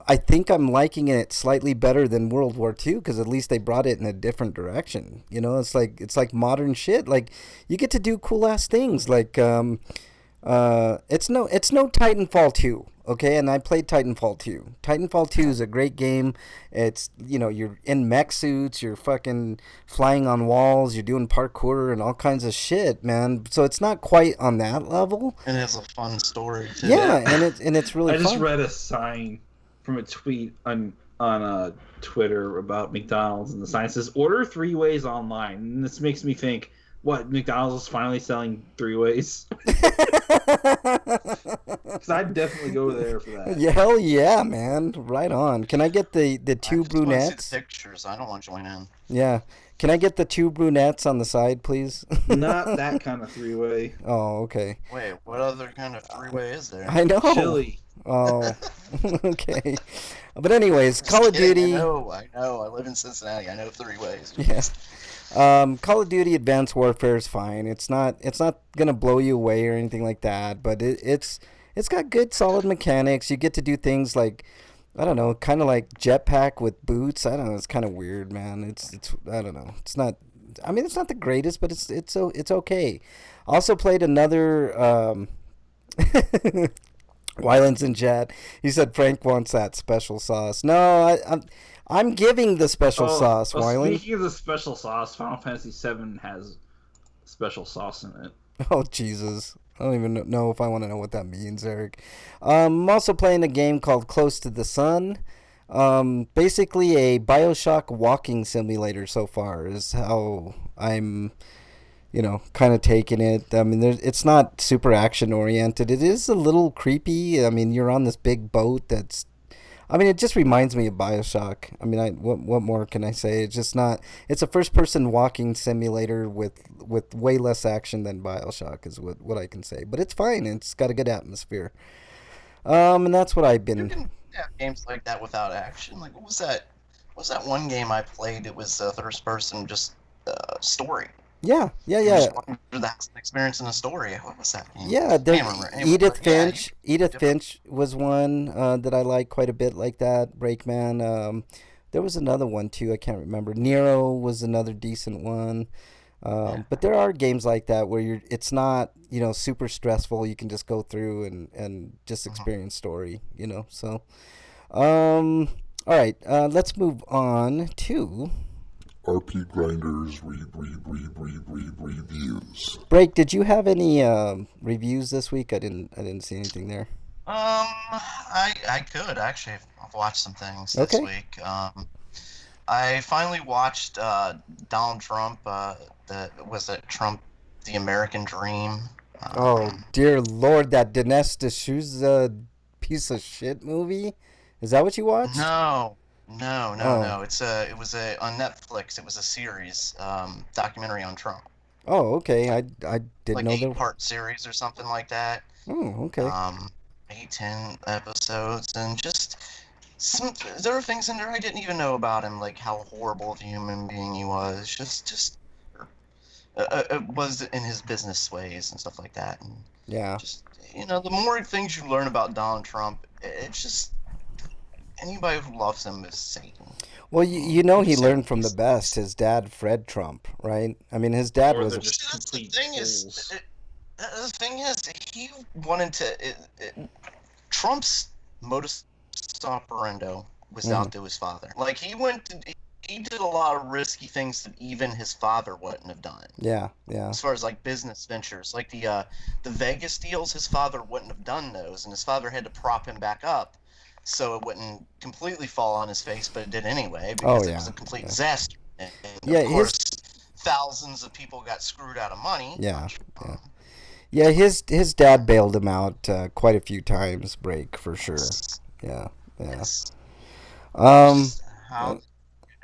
I think I'm liking it slightly better than World War II because at least they brought it in a different direction. It's like modern shit. Like you get to do cool ass things. Like it's no Titanfall 2. Okay, and I played Titanfall 2. Titanfall 2 is a great game. It's you're in mech suits, you're fucking flying on walls, you're doing parkour and all kinds of shit, man. So it's not quite on that level. And it's a fun story too. Yeah, and it's really I just fun. read a sign from a tweet on Twitter about McDonald's, and the sign says "Order 3 ways online." And this makes me think, what, McDonald's is finally selling 3 ways? Because I'd definitely go there for that. Yeah, hell yeah, man. Right on. Can I get the I two just want to see brunettes? the pictures. I don't want to join in. Yeah. Can I get the two brunettes on the side, please? Not that kind of 3-way. Oh, okay. Wait, what other kind of three-way is there? I know. Chili. Oh, okay. But anyways, Just Call of kidding, Duty. I know. I live in Cincinnati. I know three ways. Yeah. Call of Duty Advanced Warfare is fine. It's not gonna blow you away or anything like that, but it's got good solid mechanics. You get to do things like, I don't know, kind of like jetpack with boots. I don't know. It's kind of weird, man. It's I don't know. It's not. I mean, it's not the greatest, but it's okay. Also played another. Wyland's in chat. He said Frank wants that special sauce. No, I'm giving the special sauce, Wyland. Speaking of the special sauce, Final Fantasy VII has special sauce in it. Oh Jesus! I don't even know if I want to know what that means, Eric. I'm also playing a game called Close to the Sun. Basically a BioShock walking simulator so far is how I'm, kind of taking it. I mean, it's not super action oriented. It is a little creepy. I mean, you're on this big boat that's. I mean, it just reminds me of BioShock. I mean, what more can I say? It's just not. It's a first-person walking simulator with way less action than BioShock is what I can say. But it's fine. It's got a good atmosphere. And that's what I've You been. can have games like that without action. Like, what was that? What was that one game I played? It was first person, just story. Yeah. You're just walking through the house and experiencing a story. What was that game? Yeah, Can't remember. Edith Yeah, Finch. Edith Finch was one that I like quite a bit, like that. Breakman. There was another one too. I can't remember. Nero was another decent one. But there are games like that where it's not, super stressful. You can just go through and just Mhm. experience story, So, um, all right, let's move on to RPGrinders reviews. Break. Did you have any reviews this week? I didn't see anything there. I could actually have watched some things this Okay. week. I finally watched Donald Trump. Was it Trump, the American Dream? Oh Um, dear Lord, that Dinesh D'Souza piece of shit movie. Is that what you watched? no, no, no, Oh, no. It was a on Netflix. It was a series, documentary on Trump, oh, okay. I didn't like know there. 8-part series or something like that. Oh, okay. Um, 8, 10 episodes, and just some. There were things in there I didn't even know about him, like how horrible of a human being he was. Just was in his business ways and stuff like that, and Yeah. just the more things you learn about Donald Trump, it's just anybody who loves him is Satan. Well, he Satan. learned from the best. His dad, Fred Trump, right? I mean, his dad Or was they're a. just That's the complete thing fools. the thing is, he wanted to. Trump's modus operandi was to Mhm. outdo his father. Like he did a lot of risky things that even his father wouldn't have done. Yeah, yeah. As far as like business ventures, like the Vegas deals, his father wouldn't have done those, and his father had to prop him back up so it wouldn't completely fall on his face, but it did anyway Oh because it was yeah, a complete yeah, disaster. And yeah. of His course, thousands of people got screwed out of money. yeah, yeah, yeah. His dad bailed him out quite a few times. Break for sure. Yes, Yeah, yeah. yes. Um. Just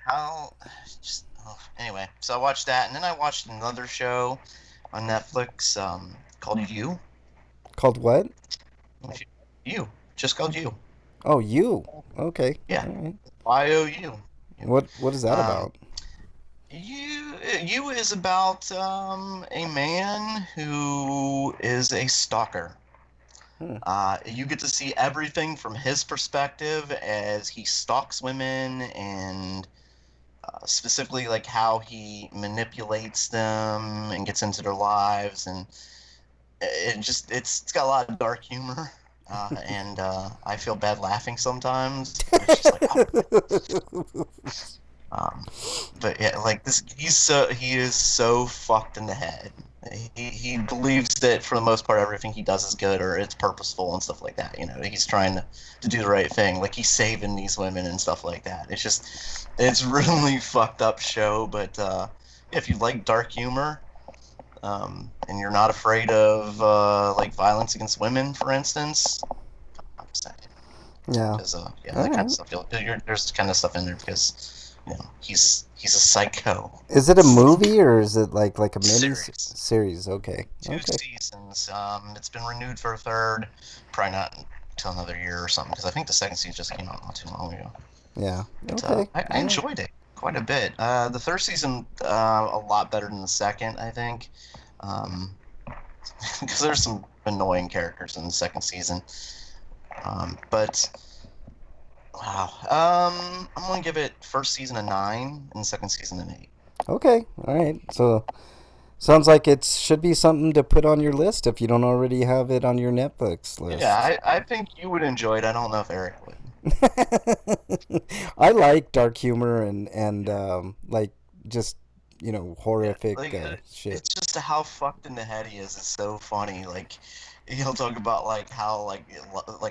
how just anyway. So I watched that, and then I watched another show on Netflix called You. Called what? You, just called You. Oh, you. Okay. Yeah, All right. YOU. What is that Um, about? you is about a man who is a stalker. Hmm. You get to see everything from his perspective as he stalks women and specifically like how he manipulates them and gets into their lives, and it's got a lot of dark humor. And I feel bad laughing sometimes. It's just like, oh. Um, but yeah, like this, he is so fucked in the head. He believes that for the most part everything he does is good or it's purposeful and stuff like that. He's trying to do the right thing. Like he's saving these women and stuff like that. It's really fucked up show. But if you like dark humor, and you're not afraid of like violence against women, for instance, I'm saying. Yeah. Because yeah, All that kind of right. stuff. There's kind of stuff in there because he's a psycho. Is it a movie or is it like a mini Series. series? Okay. Two Okay. seasons. It's been renewed for a third. Probably not until another year or something because I think the second season just came out not too long ago. Yeah. But Okay. I All right. enjoyed it quite a bit. The third season a lot better than the second, I think, because there's some annoying characters in the second season. But wow, I'm gonna give it first season a 9 and second season an 8. Okay. All right. So sounds like it should be something to put on your list if you don't already have it on your Netflix Yeah, list. I think you would enjoy it. I don't know if Eric would. I like dark humor and like just Yeah, horrific like shit. it's just how fucked in the head he is. It's so funny. Like he'll talk about like how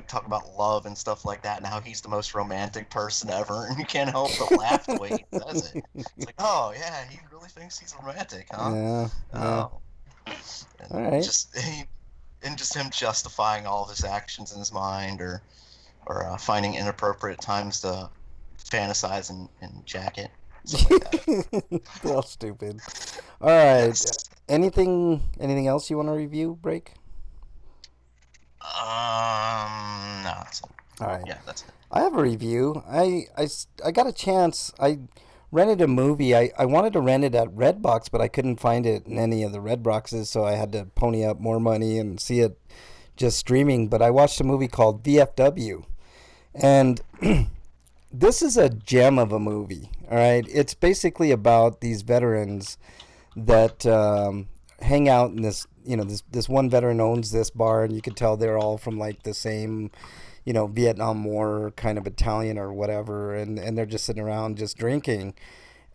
talk about love and stuff like that, and how he's the most romantic person ever, and you can't help but laugh the way he says it. It's like, oh yeah, he really thinks he's romantic, huh? Yeah. Yeah. Oh, All and right. just him justifying all of his actions in his mind, or finding inappropriate times to fantasize and jack it, stuff like that. They're all stupid. All right. Yes. Anything else you want to review, Break? No, that's it. All right. Yeah, that's it. I have a review. I got a chance. I rented a movie. I wanted to rent it at Redbox, but I couldn't find it in any of the Red boxes, so I had to pony up more money and see it just streaming. But I watched a movie called VFW, and this is a gem of a movie. All right, it's basically about these veterans that hang out in this. This one veteran owns this bar, and you can tell they're all from like the same, Vietnam War kind of battalion or whatever, and they're just sitting around just drinking,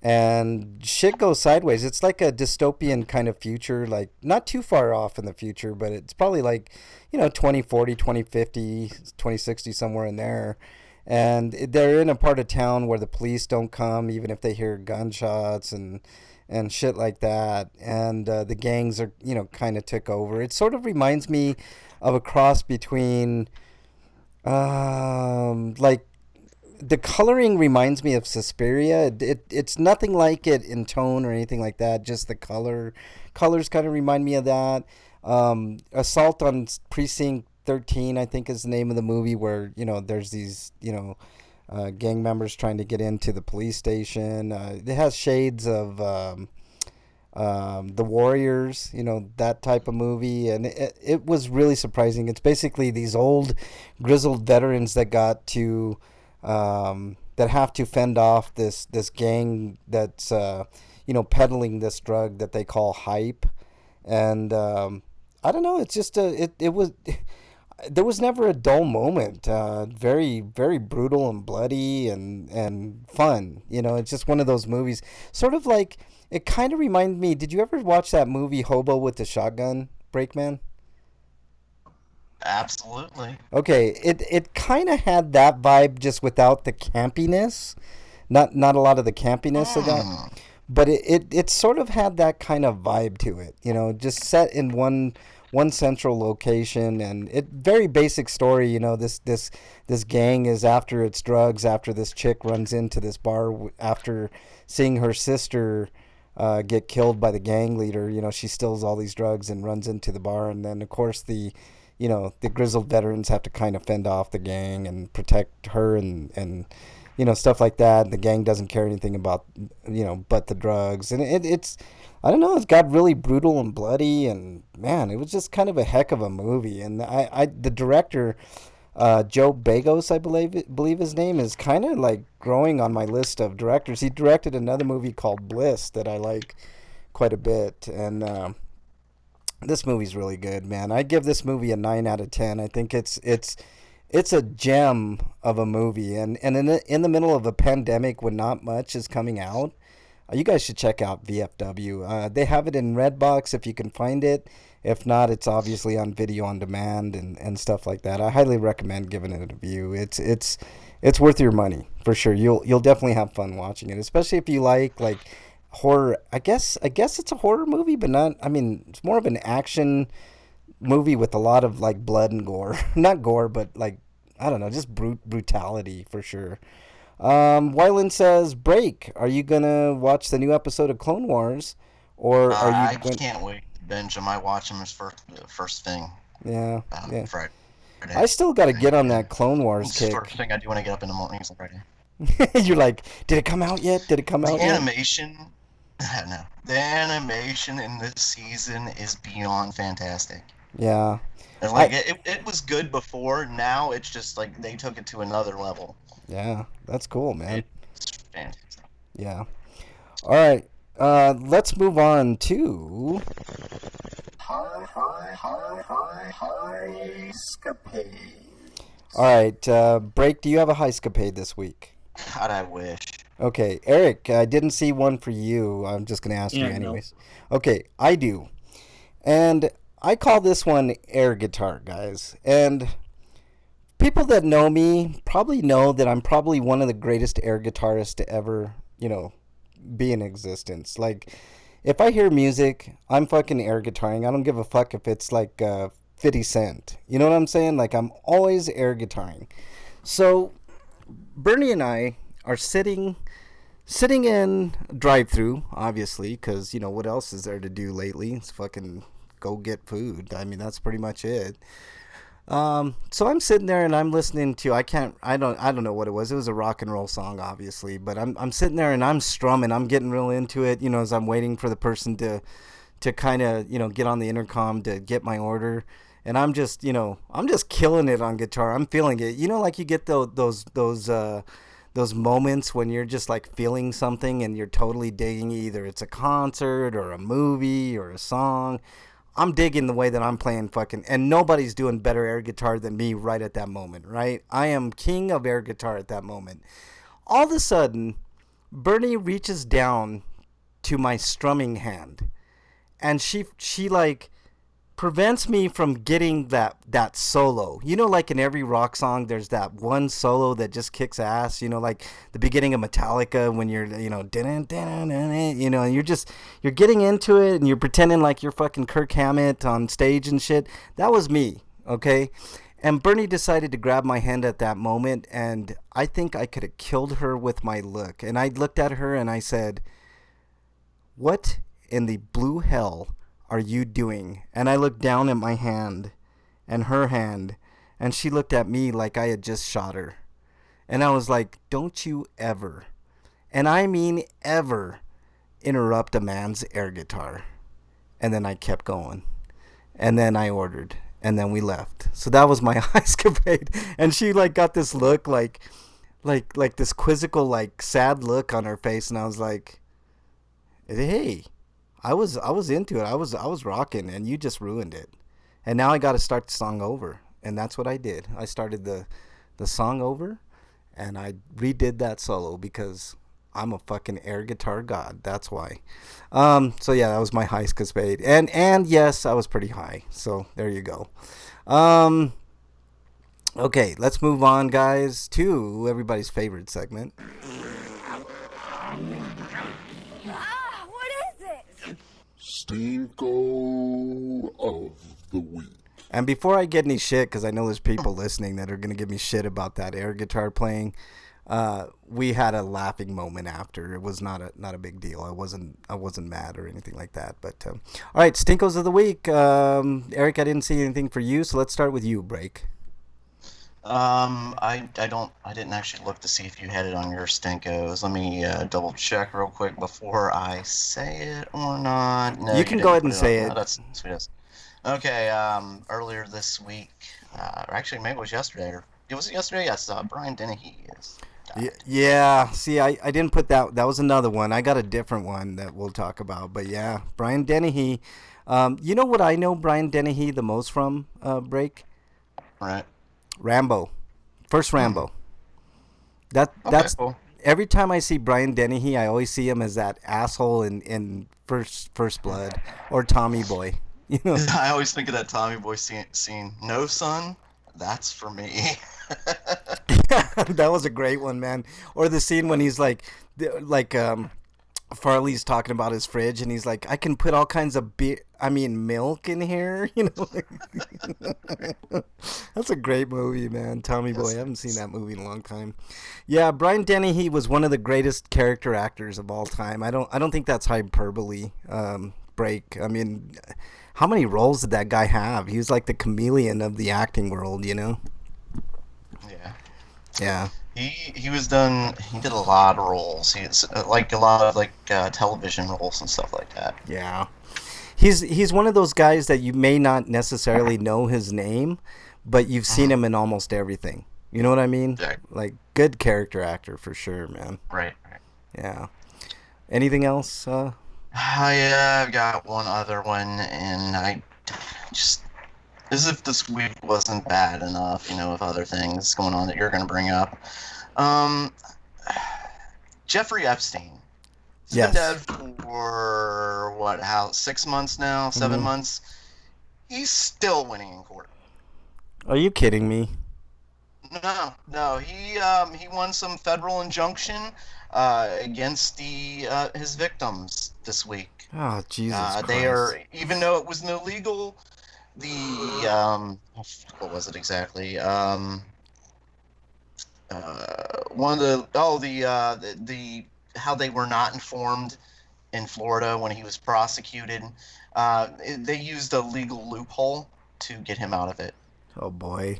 and shit goes sideways. It's like a dystopian kind of future, like not too far off in the future, but it's probably like 2040, 2050, 2060, somewhere in there. And they're in a part of town where the police don't come even if they hear gunshots and shit like that, and the gangs are kind of took over. It sort of reminds me of a cross between like the coloring reminds me of Suspiria. It's nothing like it in tone or anything like that. Just the colors kind of remind me of that. Assault on Precinct 13, I think, is the name of the movie, where there's these gang members trying to get into the police station. It has shades of The Warriors, that type of movie, and it was really surprising. It's basically these old grizzled veterans that got to that have to fend off this gang that's peddling this drug that they call hype, and I don't know. It's just it was. There was never a dull moment. Very, very brutal and bloody and fun. It's just one of those movies. Sort of like, it kind of reminded me. Did you ever watch that movie Hobo with the Shotgun, Brakeman? Absolutely. Okay, it kind of had that vibe, just without the campiness. Not a lot of the campiness of that, but it sort of had that kind of vibe to it. Just set in one central location, and it very basic story. This gang is after its drugs after this chick runs into this bar after seeing her sister get killed by the gang leader. She steals all these drugs and runs into the bar, and then of course the grizzled veterans have to kind of fend off the gang and protect her and stuff like that. The gang doesn't care anything about but the drugs, and it's I don't know. It got really brutal and bloody, and man, it was just kind of a heck of a movie. And the director, Joe Bagos, I believe his name, is kind of like growing on my list of directors. He directed another movie called Bliss that I like quite a bit, and this movie's really good, man. I give this movie a 9 out of 10. I think it's a gem of a movie, and in the middle of a pandemic when not much is coming out. You guys should check out VFW. They have it in Redbox if you can find it. If not, it's obviously on video on demand and stuff like that. I highly recommend giving it a view. It's worth your money for sure. You'll definitely have fun watching it, especially if you like horror. I guess it's a horror movie, but not. I mean, it's more of an action movie with a lot of like blood and gore. Not gore, but like, I don't know, just brutality for sure. Wyland says, "Break. Are you gonna watch the new episode of Clone Wars, or are you?" I can't wait to binge them. I watch them as first thing. Yeah, yeah. Friday. I still got to get on that Clone Wars It's the kick. first thing I do when I get up in the mornings on Friday. You're like, did it come out yet? Did it come out The yet? animation, no, the animation in this season is beyond fantastic. Yeah. And like it was good before. Now it's just like they took it to another level. Yeah, that's cool, man. It's fantastic. Yeah. All right. Let's move on to Escapade. All right, Break, do you have a highscapade this week? God, I wish. Okay, Eric, I didn't see one for you. I'm just going to ask you anyways. No. Okay, I do. And I call this one air guitar, guys. And people that know me probably know that I'm probably one of the greatest air guitarists to ever, be in existence. Like, if I hear music, I'm fucking air guitaring. I don't give a fuck if it's like 50 Cent. You know what I'm saying? Like, I'm always air guitaring. So Bernie and I are sitting in drive-thru, obviously, because what else is there to do lately? It's fucking go get food. I mean, that's pretty much it. So I'm sitting there and I'm listening to, I don't know what it was. It was a rock and roll song, obviously, but I'm sitting there and I'm strumming. I'm getting real into it, as I'm waiting for the person to kind of, get on the intercom to get my order. And I'm just killing it on guitar. I'm feeling it. Like you get those those moments when you're just like feeling something and you're totally digging either it's a concert or a movie or a song. I'm digging the way that I'm playing fucking, and nobody's doing better air guitar than me right at that moment, right? I am king of air guitar at that moment. All of a sudden, Bernie reaches down to my strumming hand, and she like prevents me from getting that solo. You know, like in every rock song, there's that one solo that just kicks ass. You know, like the beginning of Metallica when you're, you know, you know, and you're getting into it and you're pretending like you're fucking Kirk Hammett on stage and shit. That was me, okay? And Bernie decided to grab my hand at that moment, and I think I could have killed her with my look. And I looked at her and I said, "What in the blue hell are you doing?" And I looked down at my hand and her hand, and she looked at me like I had just shot her. And I was like, "Don't you ever, and I mean ever, interrupt a man's air guitar." And then I kept going. And then I ordered. And then we left. So that was my escapade. And she like got this look like this quizzical, like sad look on her face, and I was like, "Hey, I was into it. I was rocking, and you just ruined it." And now I got to start the song over, and that's what I did. I started the song over, and I redid that solo because I'm a fucking air guitar god. That's why. So yeah, that was my high escapade, and yes, I was pretty high. So there you go. Okay, let's move on, guys, to everybody's favorite segment. What is it? Stinko of the Week. And before I get any shit, because I know there's people listening that are going to give me shit about that air guitar playing, we had a laughing moment after. It was not a big deal. I wasn't mad or anything like that. But all right, Stinkos of the Week. Eric, I didn't see anything for you, so let's start with you, Break. I didn't actually look to see if you had it on your Stinkos. Let me double check real quick before I say it or not. No, You can go ahead and say it. No, that's sweet. Okay, earlier this week, or actually maybe it was yesterday, or it was yesterday, yes, Brian Dennehy is died. Yeah, see, I didn't put that. That was another one. I got a different one that we'll talk about. But yeah, Brian Dennehy. You know what I know Brian Dennehy the most from, Break? Right. Rambo. First Rambo. That's cool. Every time I see Brian Dennehy, I always see him as that asshole in First Blood or Tommy Boy. You know, I always think of that Tommy Boy scene. No, son, that's for me. that was a great one, man. Or the scene when he's like Farley's talking about his fridge, and he's like, "I can put all kinds of milk in here." You know, that's a great movie, man. Tommy Boy. I haven't seen that movie in a long time. Yeah, Brian Dennehy was one of the greatest character actors of all time. I don't think that's hyperbole. Break. I mean, how many roles did that guy have? He was like the chameleon of the acting world, you know? Yeah. Yeah. He did a lot of roles. He's like a lot of television roles and stuff like that. Yeah. He's one of those guys that you may not necessarily know his name, but you've seen him in almost everything. You know what I mean? Yeah. Like, good character actor for sure, man. Right. Yeah. Anything else? I've got one other one, and I just, as if this week wasn't bad enough, with other things going on that you're going to bring up. Jeffrey Epstein. He's been dead for, 6 months now? 7 months? He's still winning in court. Are you kidding me? No. He won some federal injunction against his victims this week. Oh, Jesus Christ. They are, even though it was illegal, what was it exactly? How they were not informed in Florida when he was prosecuted. They used a legal loophole to get him out of it. Oh, boy.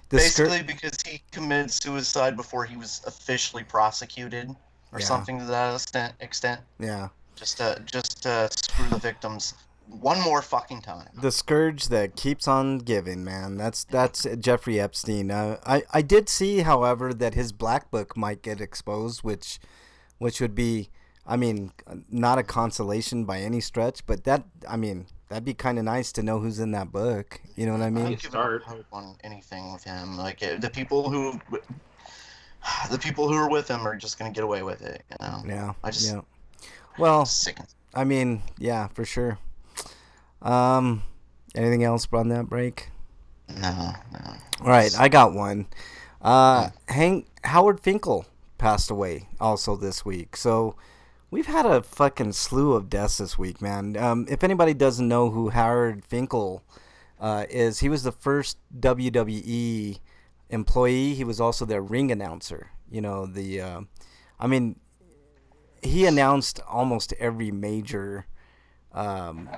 Basically, because he committed suicide before he was officially prosecuted, or something to that extent. Yeah. Just to screw the victims one more fucking time. The scourge that keeps on giving, man. That's Jeffrey Epstein. I did see, however, that his black book might get exposed, which would be, I mean, not a consolation by any stretch, but that'd be kind of nice to know who's in that book. You know what I I mean? don't give up hope on anything with him. Like the people who are with him are just gonna get away with it. You know. Yeah. I just Yeah. Well, sickens. I mean, yeah, for sure. Anything else on that break? No. All right, I got one. Howard Finkel passed away also this week. So we've had a fucking slew of deaths this week, man. If anybody doesn't know who Howard Finkel is, he was the first WWE employee. He was also their ring announcer. You know, he announced almost every major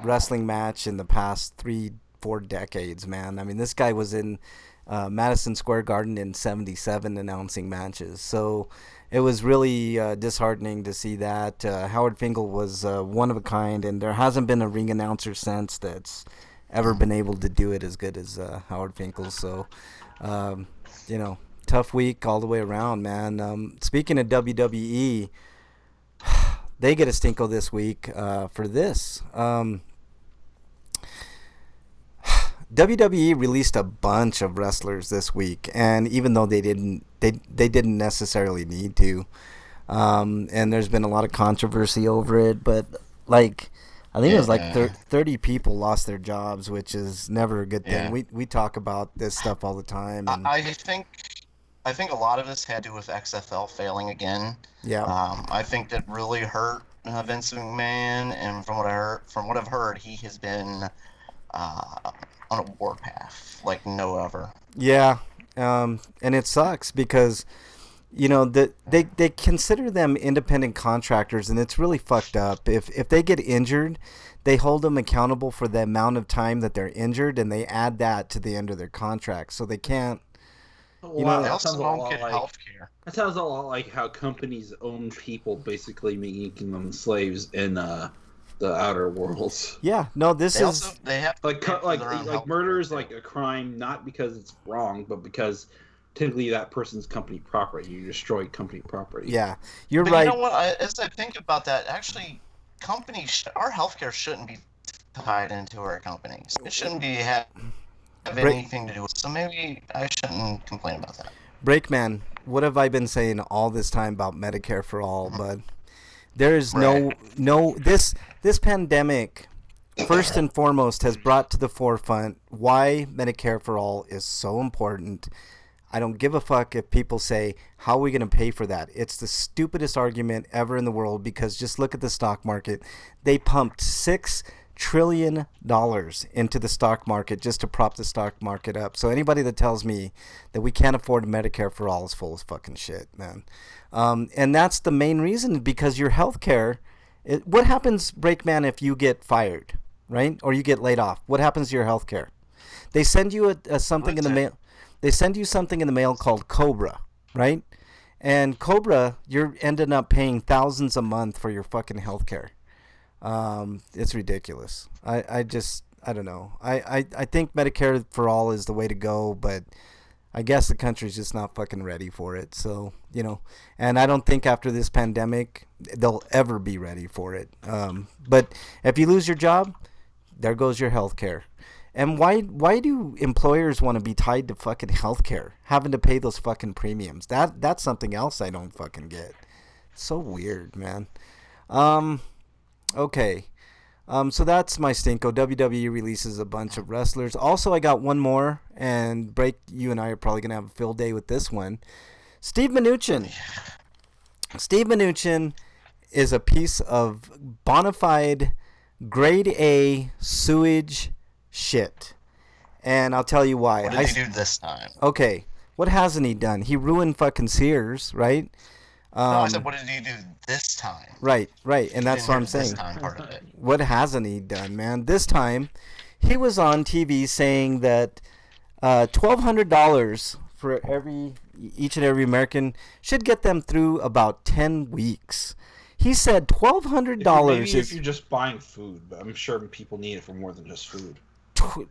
wrestling match in the past 3-4 decades, man. I mean, this guy was in Madison Square Garden in '77 announcing matches. So it was really disheartening to see that. Howard Finkel was one of a kind, and there hasn't been a ring announcer since that's ever been able to do it as good as Howard Finkel. So, tough week all the way around, man. Speaking of WWE, they get a stinko this week for this. WWE released a bunch of wrestlers this week, and even though they didn't necessarily need to, and there's been a lot of controversy over it, but like I think it was like 30 people lost their jobs, which is never a good thing. Yeah. We talk about this stuff all the time. And I think a lot of this had to do with XFL failing again. Yeah. I think that really hurt Vince McMahon, and from what I've heard, he has been on a warpath like no other. Yeah, and it sucks because, they consider them independent contractors, and it's really fucked up. If they get injured, they hold them accountable for the amount of time that they're injured, and they add that to the end of their contract, so they can't. They also don't get health care. That sounds a lot like how companies own people, basically making them slaves in the outer worlds. Yeah, no, They have like murder is like a crime, not because it's wrong, but because typically that person's company property. You destroy company property. Yeah, you're But right. you know what? As I think about that, actually, our healthcare shouldn't be tied into our companies. It shouldn't be have anything to do with. So maybe I shouldn't complain about that. Breakman, what have I been saying all this time about Medicare for all? But there is this pandemic, first and foremost, has brought to the forefront why Medicare for all is so important. I don't give a fuck if people say, how are we going to pay for that? It's the stupidest argument ever in the world, because just look at the stock market. They pumped $6 trillion into the stock market just to prop the stock market up. So anybody that tells me that we can't afford Medicare for all is full of fucking shit, man. And that's the main reason, because your health care, what happens, Breakman, if you get fired, right? Or you get laid off? What happens to your health care? They send you something in the mail. They send you something in the mail called Cobra, right? And Cobra, you're ending up paying thousands a month for your fucking health care. It's ridiculous. I don't know. I think Medicare for all is the way to go, but I guess the country's just not fucking ready for it. So, and I don't think after this pandemic they'll ever be ready for it. But if you lose your job, there goes your health care. And why do employers want to be tied to fucking health care, having to pay those fucking premiums? That's something else I don't fucking get. So weird, man. Okay. So that's my stinko. WWE releases a bunch of wrestlers. Also, I got one more, and you and I are probably going to have a field day with this one. Steve Mnuchin. Steve Mnuchin is a piece of bona fide grade A sewage shit. And I'll tell you why. What did he do this time? Okay. What hasn't he done? He ruined fucking Sears, right? No, I said, what did he do this time? Right, and that's what I'm saying. This time part of it. What hasn't he done, man? This time, he was on TV saying that $1,200 for each and every American should get them through about 10 weeks. He said $1,200 Maybe if is. you're just buying food, but I'm sure people need it for more than just food.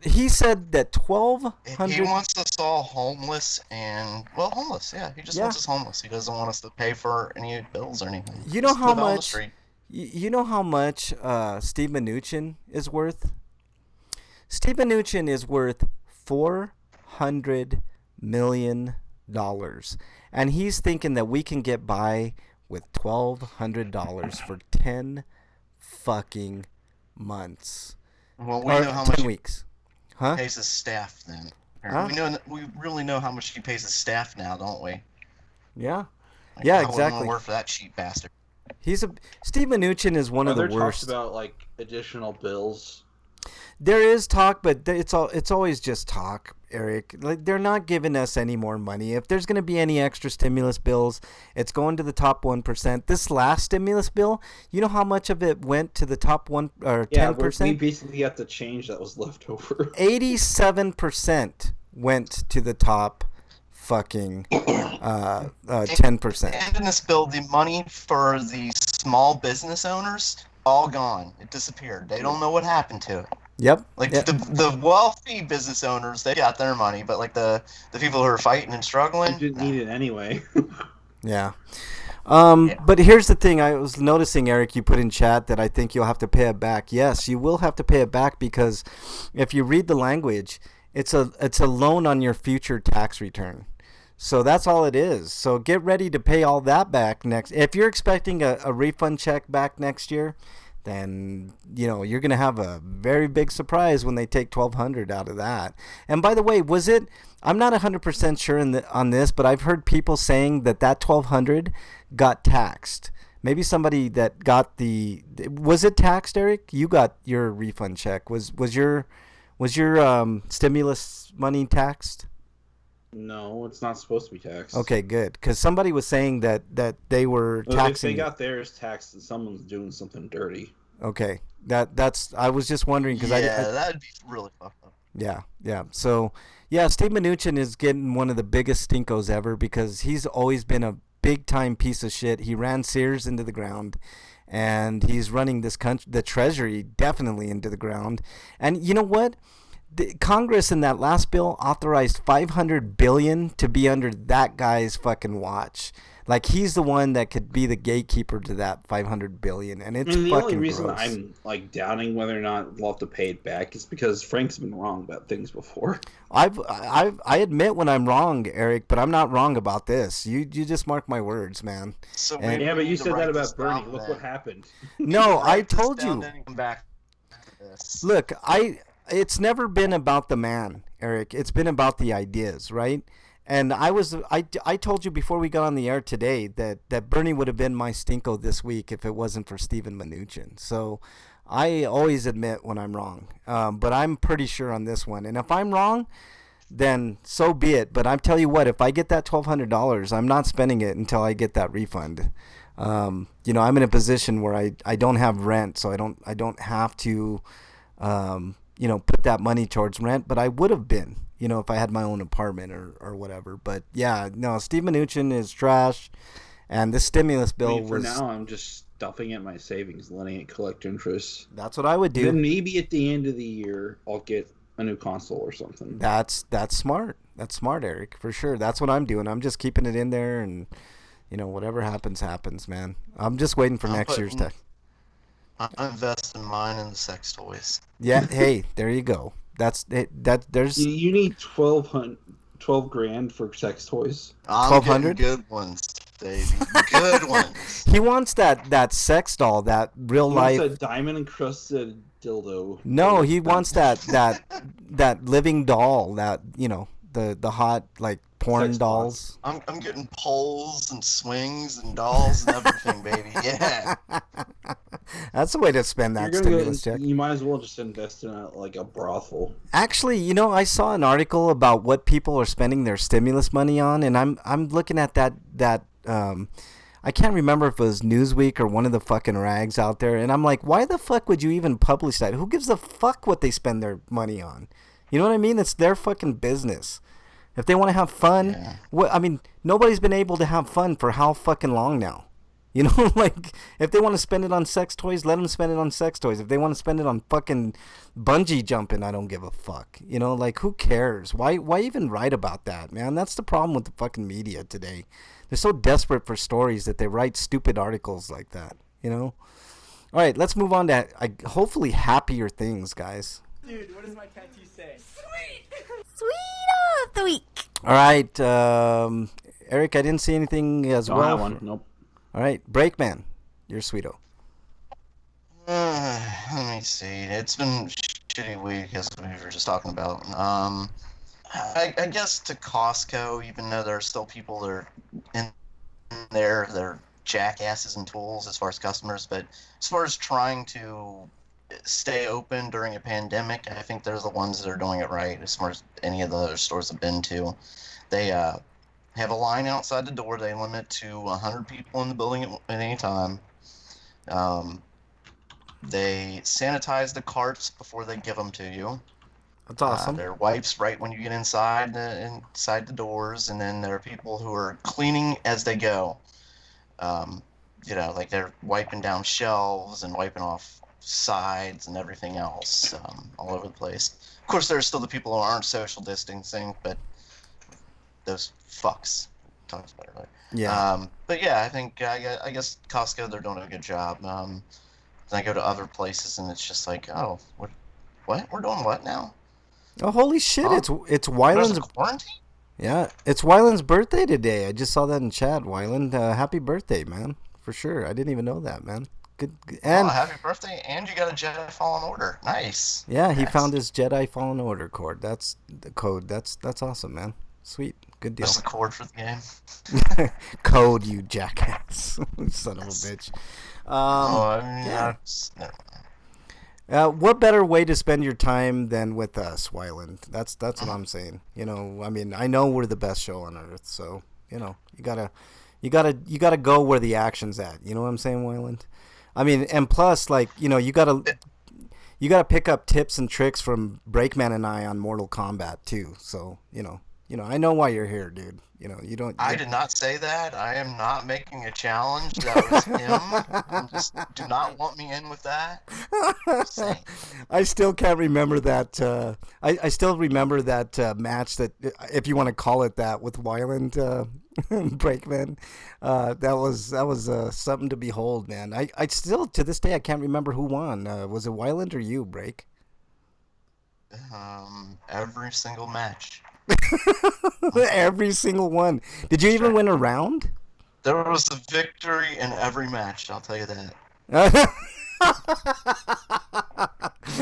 He said that He 1,200. wants us all homeless and homeless. Yeah, he just Yeah. wants us homeless. He doesn't want us to pay for any bills or anything. You know Just how live out on the much? street. You know how much Steve Mnuchin is worth? Steve Mnuchin is worth $400 million, and he's thinking that we can get by with $1,200 for 10 fucking months. Well, we Or know how 10 much weeks. he Huh? pays his staff then. Huh? We really know how much he pays his staff now, don't we? Yeah. Like, Yeah, I wouldn't exactly. want to work for that cheap bastard. Steve Mnuchin is one Are of the there talks worst. about like additional bills? There is talk, but it's always just talk, Eric. Like, they're not giving us any more money. If there's going to be any extra stimulus bills, it's going to the top 1%. This last stimulus bill, you know how much of it went to the top 1 or 10%? Yeah, we basically got the change that was left over. 87% went to the top fucking 10%. And in this bill, the money for the small business owners, all gone. It disappeared. They don't know what happened to it. Yep. Like Yep. the wealthy business owners, they got their money, but like the people who are fighting and struggling, You didn't need it anyway. Yeah. Yeah. But here's the thing. I was noticing, Eric, you put in chat that I think you'll have to pay it back. Yes, you will have to pay it back because if you read the language, it's a loan on your future tax return. So that's all it is. So get ready to pay all that back next. If you're expecting a refund check back next year, then you're going to have a very big surprise when they take $1,200 out of that. And by the way, I'm not 100% sure on this, but I've heard people saying that $1,200 got taxed. Maybe somebody that got was it taxed, Eric? You got your refund check. Was your stimulus money taxed? No, it's not supposed to be taxed. Okay, good. Because somebody was saying that they were Well, taxing. if they got theirs taxed, then someone's doing something dirty. Okay, that's. I was just wondering because that'd be really fucked up. Yeah. So yeah, Steve Mnuchin is getting one of the biggest stinkos ever because he's always been a big time piece of shit. He ran Sears into the ground, and he's running this country, the Treasury, definitely into the ground. And you know what? Congress in that last bill authorized $500 billion to be under that guy's fucking watch. Like, he's the one that could be the gatekeeper to that $500 billion, and it's the fucking only reason gross. I'm like doubting whether or not we'll have to pay it back is because Frank's been wrong about things before. I admit when I'm wrong, Eric, but I'm not wrong about this. You just mark my words, man. So And- Yeah, but you need to said that write about this Bernie. down Look then. what happened. No, I Write this told down you. then and come back to this. Look, it's never been about the man, Eric. It's been about the ideas, right? And I told you before we got on the air today that Bernie would have been my stinko this week if it wasn't for Stephen Mnuchin. So I always admit when I'm wrong, but I'm pretty sure on this one. And if I'm wrong, then so be it. But I tell you what, if I get that $1,200, I'm not spending it until I get that refund. I'm in a position where I don't have rent, so I don't have to put that money towards rent, but I would have been, if I had my own apartment or whatever. But yeah, no, Steve Mnuchin is trash, and this stimulus bill For now, I'm just stuffing it in my savings, letting it collect interest. That's what I would do. Then maybe at the end of the year, I'll get a new console or something. That's smart. That's smart, Eric, for sure. That's what I'm doing. I'm just keeping it in there, and whatever happens, man. I'm just waiting for next year's tech. I'm investing mine in the sex toys. Yeah, hey, there you go. There's You need $12,000 for sex toys. I'm 1,200? getting good ones, baby. Good ones. he wants that sex doll, that real He life. wants a diamond encrusted dildo. No, he wants that living doll, that the hot like porn Sex dolls. I'm getting poles and swings and dolls and everything, baby. Yeah. That's the way to spend that You're gonna stimulus check. You might as well just invest in a brothel. Actually, I saw an article about what people are spending their stimulus money on, and I'm looking at that I can't remember if it was Newsweek or one of the fucking rags out there, and I'm like, why the fuck would you even publish that? Who gives a fuck what they spend their money on? You know what I mean? It's their fucking business. If they want to have fun, Yeah. nobody's been able to have fun for how fucking long now? You know, like, if they want to spend it on sex toys, let them spend it on sex toys. If they want to spend it on fucking bungee jumping, I don't give a fuck. You know, like, who cares? Why even write about that, man? That's the problem with the fucking media today. They're so desperate for stories that they write stupid articles like that, you know? All right, let's move on to hopefully happier things, guys. Dude, what does my tattoo say? Sweet! Sweet of the week! All right, Eric, I didn't see anything as Don't well. have one. Nope. All right, Breakman, you're sweeto. Let me see. It's been a shitty week, as we were just talking about. I guess to Costco, even though there are still people that are in there, they're jackasses and tools as far as customers, but as far as trying to stay open during a pandemic, I think they're the ones that are doing it right as far as any of the other stores I've been to. They have a line outside the door. They limit to 100 people in the building at any time. They sanitize the carts before they give them to you. That's awesome. There are wipes right when you get inside the doors, and then there are people who are cleaning as they go. Like they're wiping down shelves and wiping off sides and everything else all over the place. Of course, there are still the people who aren't social distancing, but those fucks talked about earlier. Yeah. But yeah, I think I guess Costco, they're doing a good job. Then I go to other places and it's just like, oh, what? We're doing what now? Oh, holy shit! Huh? It's There's Wyland's. a quarantine? Yeah, it's Wyland's birthday today. I just saw that in chat. Wyland, happy birthday, man! For sure. I didn't even know that, man. Good. And happy birthday! And you got a Jedi Fallen Order. Nice. yeah, he Nice. found his Jedi Fallen Order code. That's the code. That's awesome, man. Sweet. Good deal. That's the cord for the game. Code, you jackass. Son of a bitch. I mean, yeah. never What better way to spend your time than with us, Wyland? That's what I'm saying. You know, I mean, I know we're the best show on earth, so you know, you gotta go where the action's at. You know what I'm saying, Wyland? I mean, and plus, like, you know, you gotta pick up tips and tricks from Breakman and I on Mortal Kombat too. So you know, I know why you're here, dude. You know, you don't. I did not say that. I am not making a challenge. That was him. Just do not want me in with that. Just saying. I still can't remember that. I still remember that match, that, if you want to call it that, with Wyland Breakman. That was something to behold, man. I still, to this day, I can't remember who won. Was it Wyland or you, Break? Every single match. Every single one. Did you even win a round? There was a victory in every match. I'll tell you that.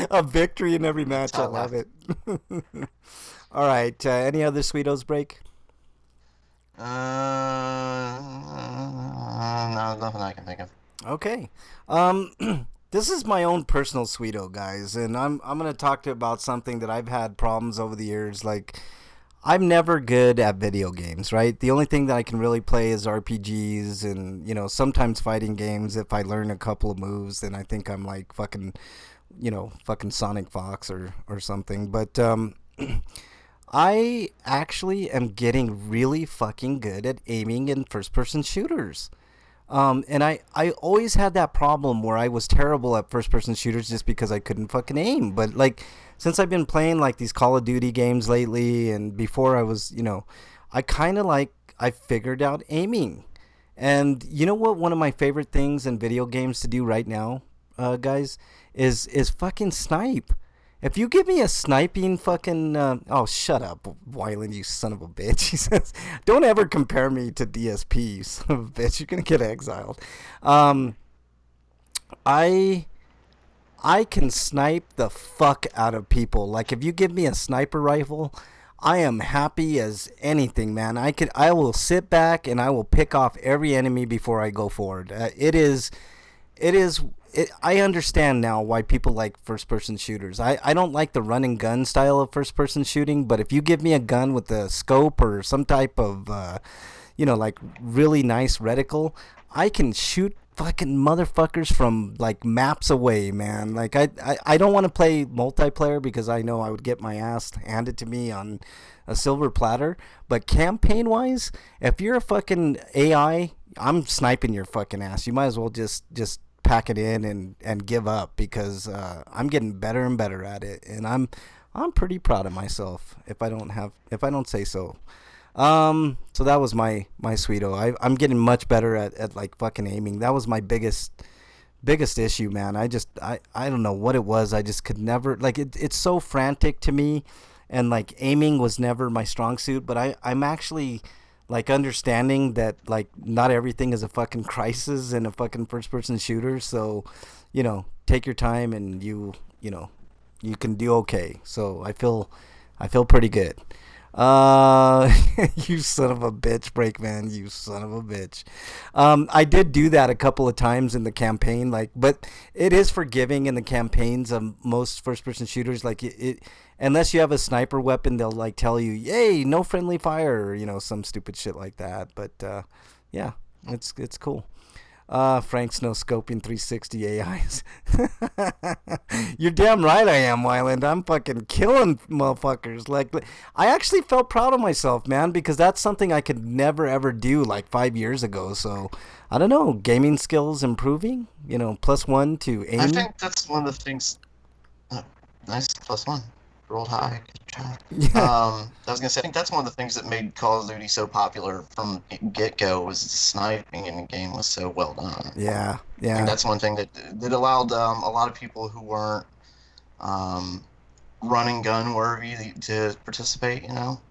A victory in every match. I love it. All right. Any other Sweetos, Break? No, nothing I can think of. Okay. This is my own personal Sweeto, guys, and I'm gonna talk about something that I've had problems over the years. Like, I'm never good at video games, right? The only thing that I can really play is RPGs and, you know, sometimes fighting games. If I learn a couple of moves, then I think I'm like fucking Sonic Fox or something. But I actually am getting really fucking good at aiming in first-person shooters. And I always had that problem where I was terrible at first-person shooters just because I couldn't fucking aim. But, like, since I've been playing, like, these Call of Duty games lately, and before I was, you know, I kind of, like, I figured out aiming. And you know what one of my favorite things in video games to do right now, guys, is fucking snipe. If you give me a sniping fucking... oh, shut up, Wyland, you son of a bitch. He says, don't ever compare me to DSP, you son of a bitch. You're going to get exiled. I can snipe the fuck out of people. Like, if you give me a sniper rifle, I am happy as anything, man. I will sit back and I will pick off every enemy before I go forward. I understand now why people like first-person shooters. I don't like the run and gun style of first-person shooting, but if you give me a gun with a scope or some type of, like really nice reticle, I can shoot fucking motherfuckers from like maps away, man. Like I don't want to play multiplayer because I know I would get my ass handed to me on a silver platter. But campaign-wise, if you're a fucking AI, I'm sniping your fucking ass. You might as well just pack it in and give up, because I'm getting better and better at it, and I'm pretty proud of myself if I don't say so. So that was my sweeto. I'm getting much better at like fucking aiming. That was my biggest issue, man. I don't know what it was. I just could never, like, it's so frantic to me, and like aiming was never my strong suit. But I'm actually like understanding that like not everything is a fucking crisis in a fucking first person shooter. So, take your time, and you can do okay. So I feel pretty good. You son of a bitch, Breakman, you son of a bitch. I did do that a couple of times in the campaign, like, but it is forgiving in the campaigns of most first-person shooters. Like, it unless you have a sniper weapon, they'll like tell you, "Yay, no friendly fire," or some stupid shit like that. But yeah, it's cool. Frank's no scoping 360 AIs. You're damn right I am, Wyland. I'm fucking killing motherfuckers. Like, I actually felt proud of myself, man, because that's something I could never ever do like 5 years ago. So I don't know, gaming skills improving. +1 to aim. I think that's one of the things. Nice +1. Rolled high. Good job. Yeah. I was gonna say, I think that's one of the things that made Call of Duty so popular from get-go, was the sniping in the game was so well done. Yeah. And that's one thing that allowed a lot of people who weren't running gun worthy to participate.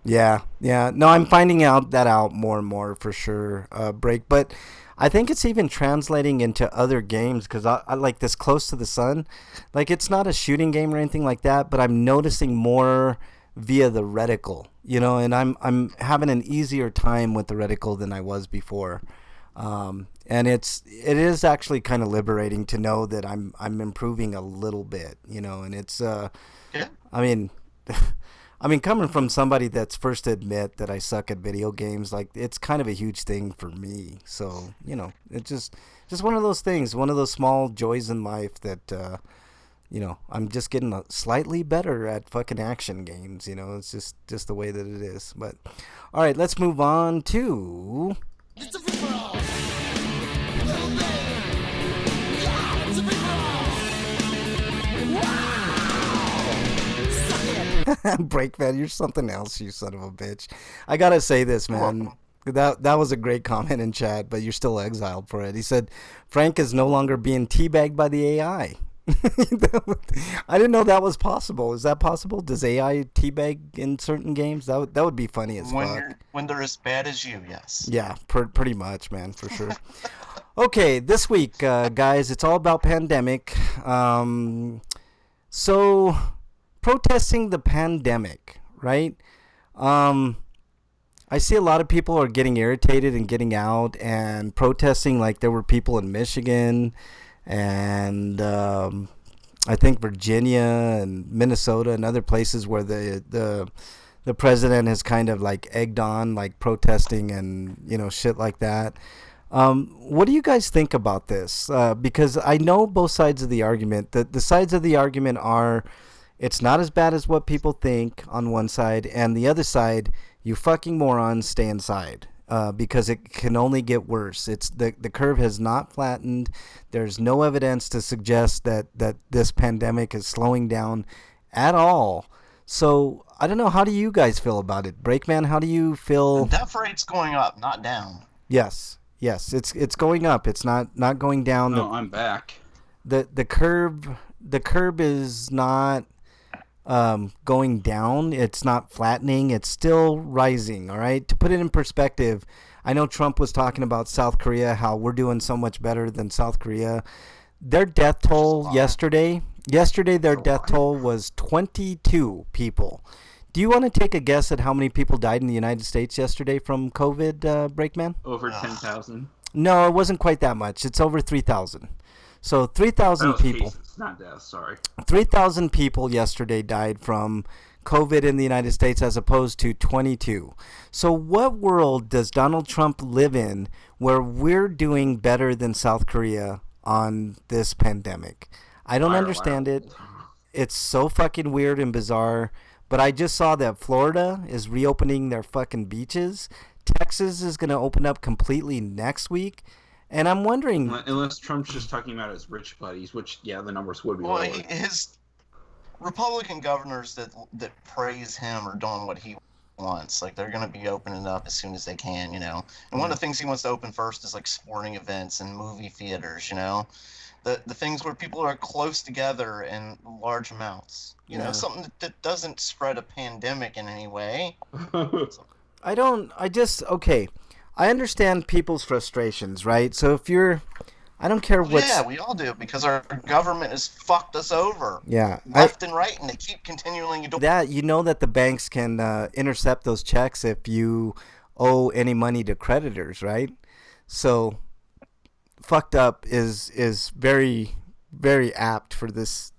Yeah. No, I'm finding out more and more for sure. Break, but I think it's even translating into other games, because I like this Close to the Sun. Like, it's not a shooting game or anything like that, but I'm noticing more via the reticle, and I'm having an easier time with the reticle than I was before. And it is actually kind of liberating to know that I'm improving a little bit, and it's Yeah. I mean, coming from somebody that's first to admit that I suck at video games, like, it's kind of a huge thing for me. So, it's just one of those things, one of those small joys in life that, I'm just getting slightly better at fucking action games. It's just the way that it is. But, all right, let's move on to... It's a free-for-all! Little baby! Yeah, it's a free-for-all! Wow! Break, man, you're something else, you son of a bitch. I gotta say this, man. That was a great comment in chat, but you're still exiled for it. He said Frank is no longer being teabagged by the AI. I didn't know that was possible. Is that possible? Does AI teabag in certain games? That would be funny as fuck. When they're as bad as you, yes. Yeah, pretty much, man, for sure. Okay, this week, guys, it's all about pandemic. So, protesting the pandemic, right? I see a lot of people are getting irritated and getting out and protesting. Like, there were people in Michigan and I think Virginia and Minnesota and other places where the president has kind of like egged on, like, protesting and shit like that. What do you guys think about this? Because I know both sides of the argument. The sides of the argument are, it's not as bad as what people think on one side, and the other side, you fucking morons, stay inside. Because it can only get worse. It's the curve has not flattened. There's no evidence to suggest that this pandemic is slowing down at all. So I don't know. How do you guys feel about it? Breakman, how do you feel? The death rate's going up, not down. Yes, it's going up. It's not going down. No, I'm back. The curve is not going down. It's not flattening. It's still rising. All right. To put it in perspective, I know Trump was talking about South Korea, how we're doing so much better than South Korea. Their death toll yesterday, their death toll was 22 people. Do you want to take a guess at how many people died in the United States yesterday from COVID, Breakman? Over 10,000. No, it wasn't quite that much. It's over 3,000. So 3,000 people. Cases, not deaths, sorry. 3,000 people yesterday died from COVID in the United States as opposed to 22. So what world does Donald Trump live in where we're doing better than South Korea on this pandemic? I don't understand it. It's so fucking weird and bizarre. But I just saw that Florida is reopening their fucking beaches. Texas is going to open up completely next week, and I'm wondering. Unless Trump's just talking about his rich buddies, which the numbers would be Well, lower. his Republican governors that praise him are doing what he wants. Like, they're going to be opening up as soon as they can, you know. And one of the things he wants to open first is like sporting events and movie theaters, you know. The things where people are close together in large amounts. You know, something that doesn't spread a pandemic in any way. Okay. I understand people's frustrations, right? So if you're, I don't care what. Yeah, we all do, because our government has fucked us over. Yeah. Left and right, and they keep continually doing that. You know that the banks can intercept those checks if you owe any money to creditors, right? So fucked up is very, very apt for this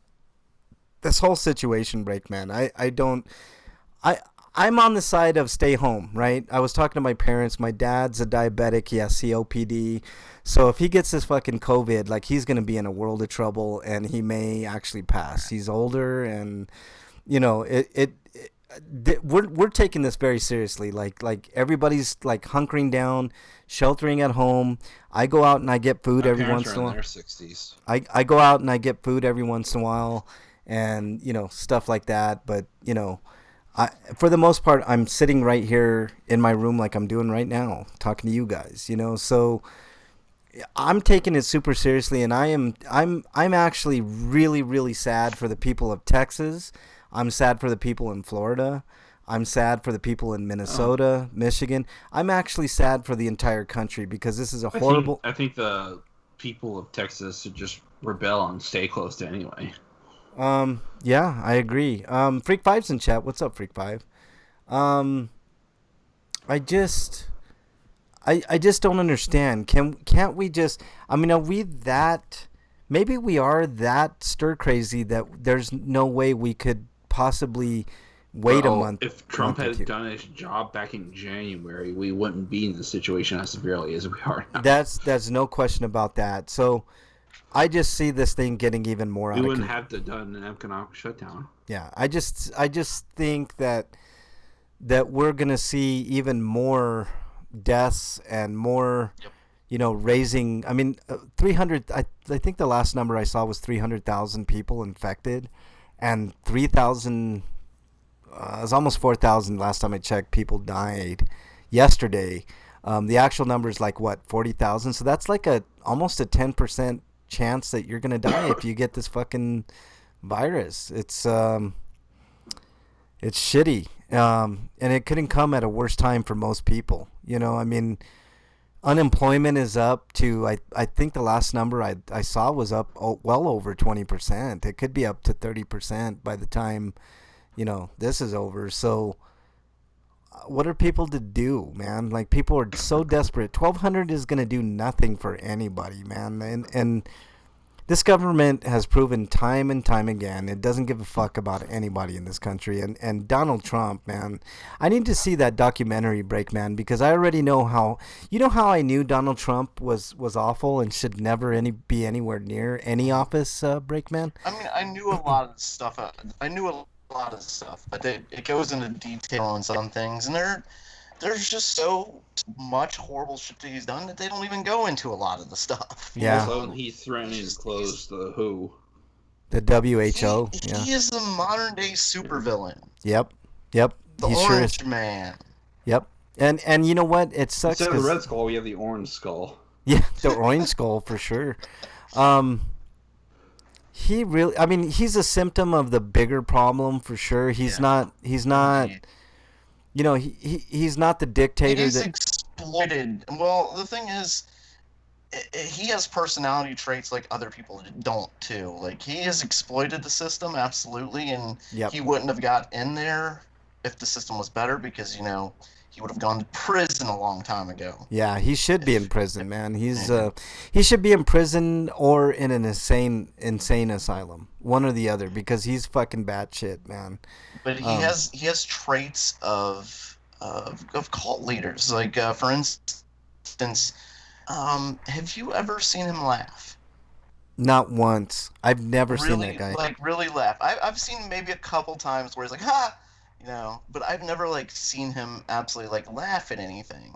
whole situation, Breakman. I'm on the side of stay home, right? I was talking to my parents. My dad's a diabetic. He has COPD. So if he gets this fucking COVID, like, he's going to be in a world of trouble, and he may actually pass. He's older, and, you know, we're taking this very seriously. Like everybody's, like, hunkering down, sheltering at home. I go out and I get food every once in a while. Their 60s. I go out and I get food every once in a while, and, you know, stuff like that. But, you know, for the most part, I'm sitting right here in my room like I'm doing right now, talking to you guys, you know. So I'm taking it super seriously, and I'm actually really, really sad for the people of Texas. I'm sad for the people in Florida. I'm sad for the people in Minnesota, Michigan. I'm actually sad for the entire country, because this is a horrible. I think the people of Texas should just rebel and stay closed anyway. Yeah, I agree. Freak Five's in chat. What's up, Freak Five? I just don't understand. Can't we just? I mean, are we that? Maybe we are that stir crazy that there's no way we could possibly wait a month. If Trump had done his job back in January, we wouldn't be in the situation as severely as we are now. That's no question about that. So I just see this thing getting even more out of control. We wouldn't have to done an economic shutdown. Yeah, I just think that we're gonna see even more deaths and more, you know, raising. I mean, 300. I think the last number I saw was 300,000 people infected, and 3,000. It was almost 4,000 last time I checked. People died yesterday. The actual number is like what, 40,000. So that's like almost a 10% chance that you're gonna die if you get this fucking virus. It's shitty, and it couldn't come at a worse time for most people. You know, I mean, unemployment is up to I think the last number I saw was up well over 20%. It could be up to 30% by the time, you know, this is over. So what are people to do, man? Like, people are so desperate. 1,200 is going to do nothing for anybody, man. And this government has proven time and time again it doesn't give a fuck about anybody in this country. And Donald Trump, man, I need to see that documentary, Breakman, because I already know how. You know how I knew Donald Trump was awful and should never be anywhere near any office, Breakman? I mean, I knew a lot of stuff. I knew a lot of stuff, but it goes into detail on some things, and there's just so much horrible shit that he's done that they don't even go into a lot to the stuff. Yeah. Also, he's threatening to close the WHO. The WHO. He is a modern day supervillain. Yep. The He Orange sure is. Man. Yep. And you know what? It sucks. Instead of the red skull, we have the orange skull. Yeah, the orange skull for sure. He really. I mean, he's a symptom of the bigger problem for sure. He's not. You know, he's not the dictator He's that exploited. Well, the thing is, he has personality traits like other people don't too. Like, he has exploited the system absolutely, and he wouldn't have got in there if the system was better, because, you know, he would have gone to prison a long time ago. Yeah, he should be in prison, man. He should be in prison or in an insane asylum, one or the other, because he's fucking batshit, man. But he has traits of cult leaders. Like, for instance, have you ever seen him laugh? Not once. I've never seen that guy. Like, really laugh. I've seen maybe a couple times where he's like, ha! But I've never like seen him absolutely like laugh at anything.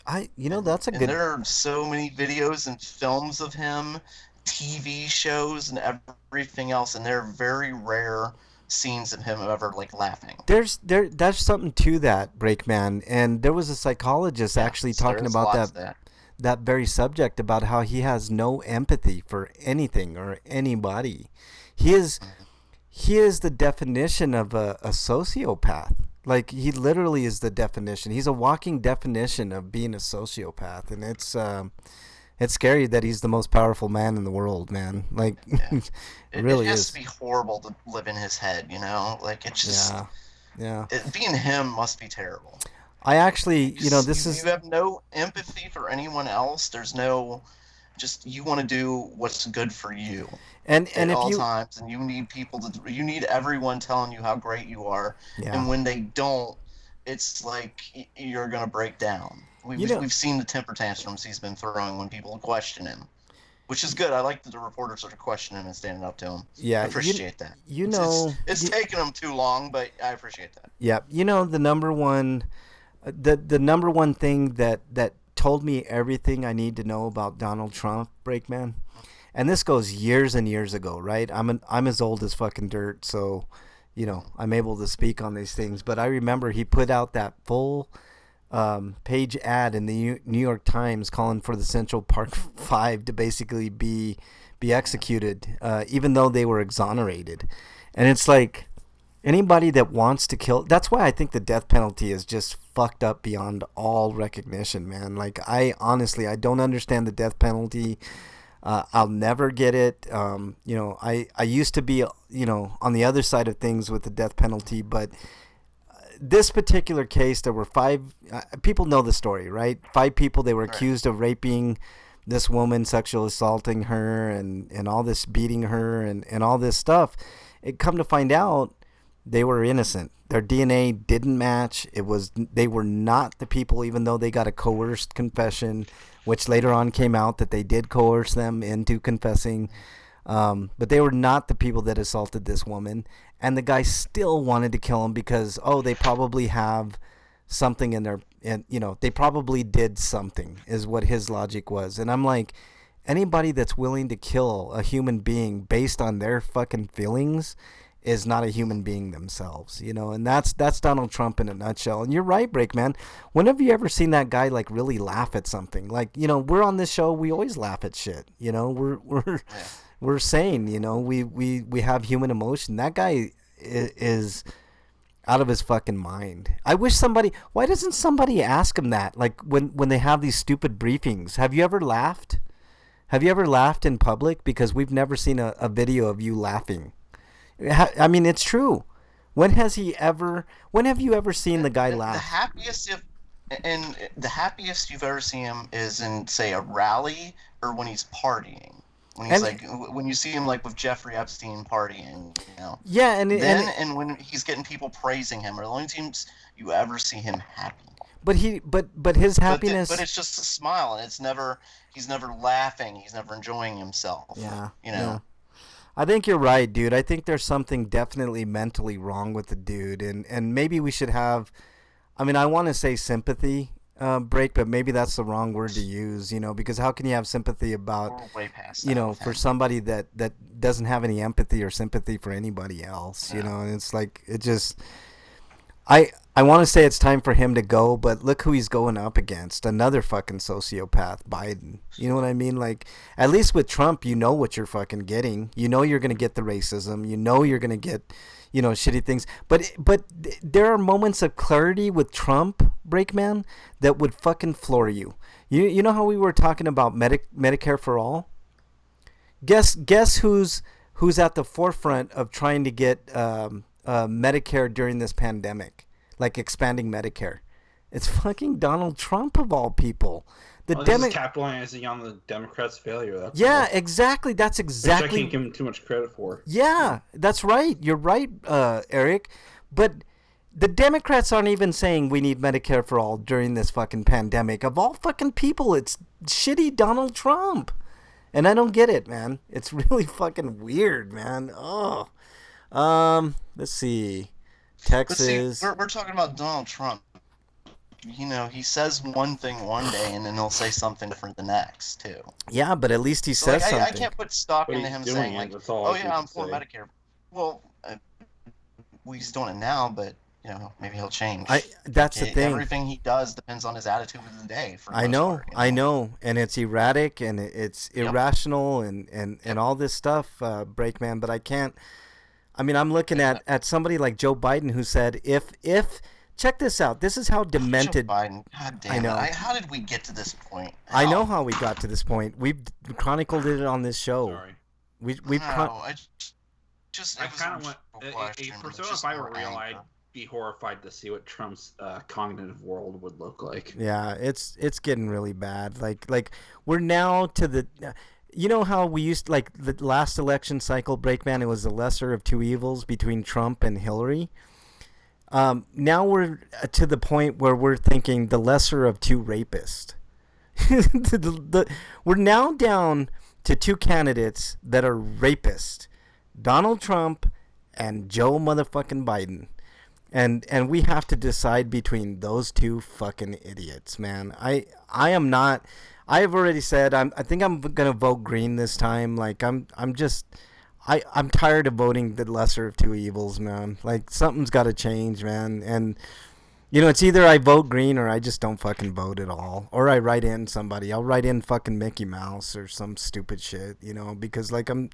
That's a And good. there are so many videos and films of him, TV shows and everything else, and they're very rare scenes of him ever like laughing. There's something to that, Breakman, and there was a psychologist actually talking There's about lots of that. that very subject, about how he has no empathy for anything or anybody. He is the definition of a sociopath. Like, he literally is the definition. He's a walking definition of being a sociopath, and it's scary that he's the most powerful man in the world, man. Like, Yeah. it really it has is. to be horrible to live in his head, Like it's just Yeah. being him must be terrible. I actually, this you is. have no empathy for anyone else. There's no, just you want to do what's good for you And at if all you, times, and you need everyone telling you how great you are, Yeah. and when they don't, it's like you're gonna break down. We've seen the temper tantrums he's been throwing when people question him, which is good. I like that the reporters are questioning him and standing up to him. Yeah, I appreciate that. It's you- taken him too long, but I appreciate that. Yeah, the number one, the number one thing that told me everything I need to know about Donald Trump, Breakman, and this goes years and years ago, right? I'm as old as fucking dirt, so I'm able to speak on these things. But I remember he put out that full page ad in the New York Times calling for the Central Park Five to basically be executed, even though they were exonerated. And it's like, anybody that wants to kill, that's why I think the death penalty is just fucked up beyond all recognition, man. Like, I don't understand the death penalty. I'll never get it. I used to be, on the other side of things with the death penalty, but this particular case, there were 5 people know the story, right? 5 people, they were accused of raping this woman, sexual assaulting her, and all this, beating her, and all this stuff. It come to find out, they were innocent. Their DNA didn't match. They were not the people, even though they got a coerced confession, which later on came out that they did coerce them into confessing. But they were not the people that assaulted this woman. And the guy still wanted to kill him because, they probably have something in their, and they probably did something, is what his logic was. And I'm like, anybody that's willing to kill a human being based on their fucking feelings is not a human being themselves, and that's Donald Trump in a nutshell. And you're right, Breakman. When have you ever seen that guy like really laugh at something? Like, we're on this show, we always laugh at shit. We're sane. We have human emotion. That guy is out of his fucking mind. I wish why doesn't somebody ask him that? Like, when they have these stupid briefings, have you ever laughed? Have you ever laughed in public? Because we've never seen a video of you laughing. I mean, it's true. When have you ever seen the guy laugh? The happiest you've ever seen him is in, say, a rally or when he's partying. When you see him like with Jeffrey Epstein partying, Yeah, and when he's getting people praising him, are the only times you ever see him happy. But his happiness. But it's just a smile, and he's never laughing. He's never enjoying himself. Yeah. Yeah. I think you're right, dude. I think there's something definitely mentally wrong with the dude, and maybe we should have. I mean, I want to say sympathy break, but maybe that's the wrong word to use. Because how can you have sympathy about, We're way past that, for somebody that doesn't have any empathy or sympathy for anybody else? Yeah. And it's like, it just. I want to say it's time for him to go, but look who he's going up against. Another fucking sociopath, Biden. You know what I mean? Like, at least with Trump, you know what you're fucking getting. You know you're going to get the racism. You know you're going to get, shitty things. But there are moments of clarity with Trump, Breakman, that would fucking floor you. You know how we were talking about Medicare for all? Guess who's at the forefront of trying to get Medicare during this pandemic, like expanding Medicare? It's fucking Donald Trump, of all people. This is capitalizing on the Democrats' failure. Exactly. That's exactly. Which I can't give him too much credit for. Yeah, that's right. You're right, Eric. But the Democrats aren't even saying we need Medicare for all during this fucking pandemic. Of all fucking people, it's shitty Donald Trump. And I don't get it, man. It's really fucking weird, man. Oh. Let's see. But see, Texas. we're talking about Donald Trump. You know, he says one thing one day and then he'll say something different the next too. Yeah, but at least he So says like, I something. can't put stock But into he's him doing saying it, like, that's all "Oh we yeah, can I'm for say. Medicare." Well, he's doing it now, but you know, maybe he'll change. That's the thing. Everything he does depends on his attitude of the day. For the I most know, part, you I know, and it's erratic and it's irrational and all this stuff, Breakman. But I can't. I mean, I'm looking at somebody like Joe Biden who said, if check this out, this is how demented. Joe Biden. God damn I know. it! How did we get to this point? I know how we got to this point. We've chronicled it on this show. Sorry. We've No, I I kind of want a Persona 5 were real. I'd be horrified to see what Trump's cognitive world would look like. Yeah, it's getting really bad. Like we're now to the. You know how we used like the last election cycle, Breakman. It was the lesser of two evils between Trump and Hillary. Now we're to the point where we're thinking the lesser of two rapists. We're now down to two candidates that are rapists, Donald Trump and Joe motherfucking Biden. And we have to decide between those two fucking idiots, man. I am not. I have already said I think I'm gonna vote green this time. Like I'm tired of voting the lesser of two evils, man. Like something's got to change, man. And you know, it's either I vote green or I just don't fucking vote at all, or I write in somebody. I'll write in fucking Mickey Mouse or some stupid shit, you know, because like I'm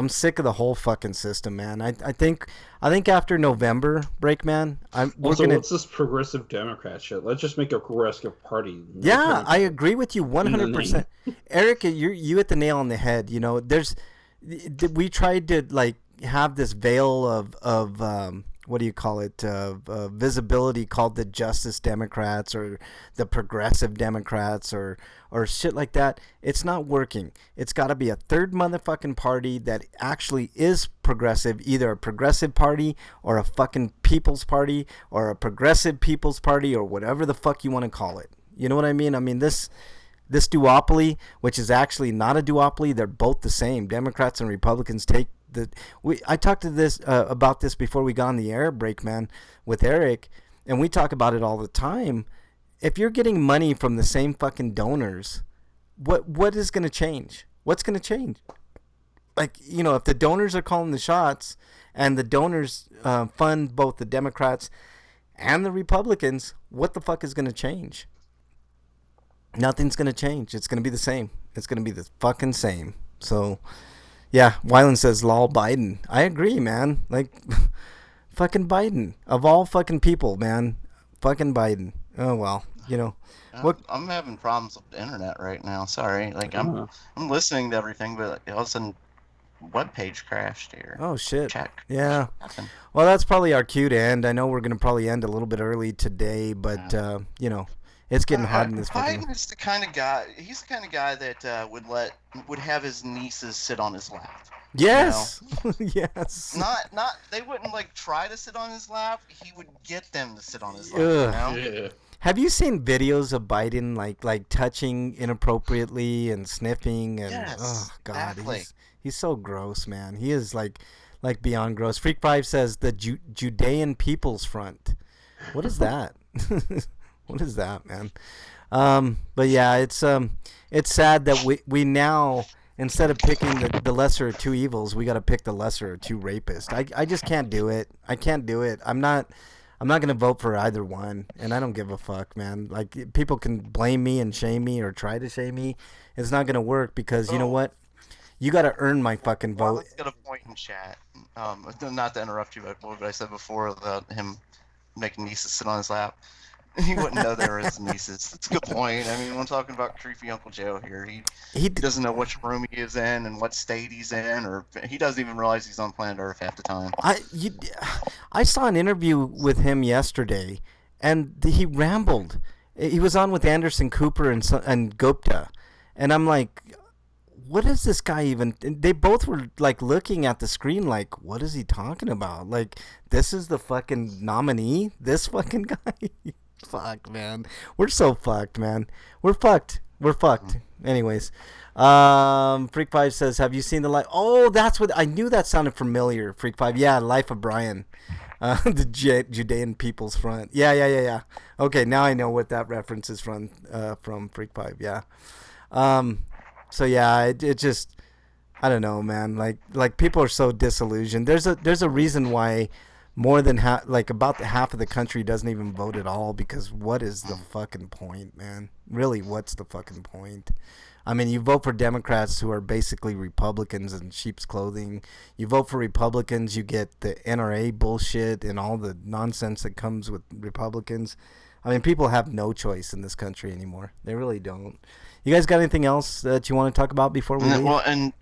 sick of the whole fucking system, man. I think after November, Breakman, What's this progressive Democrat shit? Let's just make a progressive party. Yeah, I agree with you 100%. Eric, you hit the nail on the head. You know, we tried to like have this veil of what do you call it? Visibility called the Justice Democrats or the Progressive Democrats or shit like that. It's not working. It's got to be a third motherfucking party that actually is progressive, either a progressive party or a fucking People's Party or a progressive People's Party or whatever the fuck you want to call it. You know what I mean? I mean, this duopoly, which is actually not a duopoly, they're both the same. Democrats and Republicans take I talked to this about this before we got on the air, Breakman, with Eric, and we talk about it all the time. If you're getting money from the same fucking donors, what is going to change? What's going to change? Like, you know, if the donors are calling the shots and the donors fund both the Democrats and the Republicans, what the fuck is going to change? Nothing's going to change. It's going to be the same. It's going to be the fucking same. So, yeah, Wyland says, lol, Biden. I agree, man. Like, fucking Biden. Of all fucking people, man. Fucking Biden. Oh, well, you know. I'm having problems with the internet right now. Sorry. Like, I'm listening to everything, but all of a sudden, web page crashed here. Oh, shit. Check. Yeah. Well, that's probably our cue to end. I know we're going to probably end a little bit early today, but, you know. It's getting hot in this fucking... Biden is the kind of guy. He's the kind of guy that would have his nieces sit on his lap. Yes. You know? Yes. Not. They wouldn't like try to sit on his lap. He would get them to sit on his lap. You know? Yeah. Have you seen videos of Biden like touching inappropriately and sniffing and Yes, oh god, exactly. he's so gross, man. He is like beyond gross. Freak 5 says the Judean People's Front. What is that? What is that, man? But yeah, it's sad that we now, instead of picking the lesser of two evils, we got to pick the lesser of two rapists. I just can't do it. I can't do it. I'm not gonna vote for either one, and I don't give a fuck, man. Like, people can blame me and shame me or try to shame me. It's not gonna work because you know what? You got to earn my fucking vote. Let's get a point in chat. Not to interrupt you, but what I said before about him making nieces sit on his lap. He wouldn't know they were his nieces. That's a good point. I mean, we're talking about creepy Uncle Joe here. He doesn't know which room he is in and what state he's in, or he doesn't even realize he's on planet Earth half the time. I saw an interview with him yesterday, and he rambled. He was on with Anderson Cooper and Gupta, and I'm like, what is this guy even? They both were like looking at the screen like, what is he talking about? Like, this is the fucking nominee? This fucking guy? Fuck, man. We're so fucked, man. We're fucked. Anyways, Freak Five says, "Have you seen the life?" Oh, that's what I knew. That sounded familiar. Freak Five, yeah, Life of Brian, the Judean People's Front. Yeah. Okay, now I know what that reference is from Freak Five. Yeah. So yeah, it just, I don't know, man. Like people are so disillusioned. There's a reason why more than about half of the country doesn't even vote at all, because what is the fucking point, man? Really, what's the fucking point? I mean, you vote for Democrats who are basically Republicans in sheep's clothing. You vote for Republicans, you get the NRA bullshit and all the nonsense that comes with Republicans. I mean, people have no choice in this country anymore. They really don't. You guys got anything else that you want to talk about before we leave? Well, and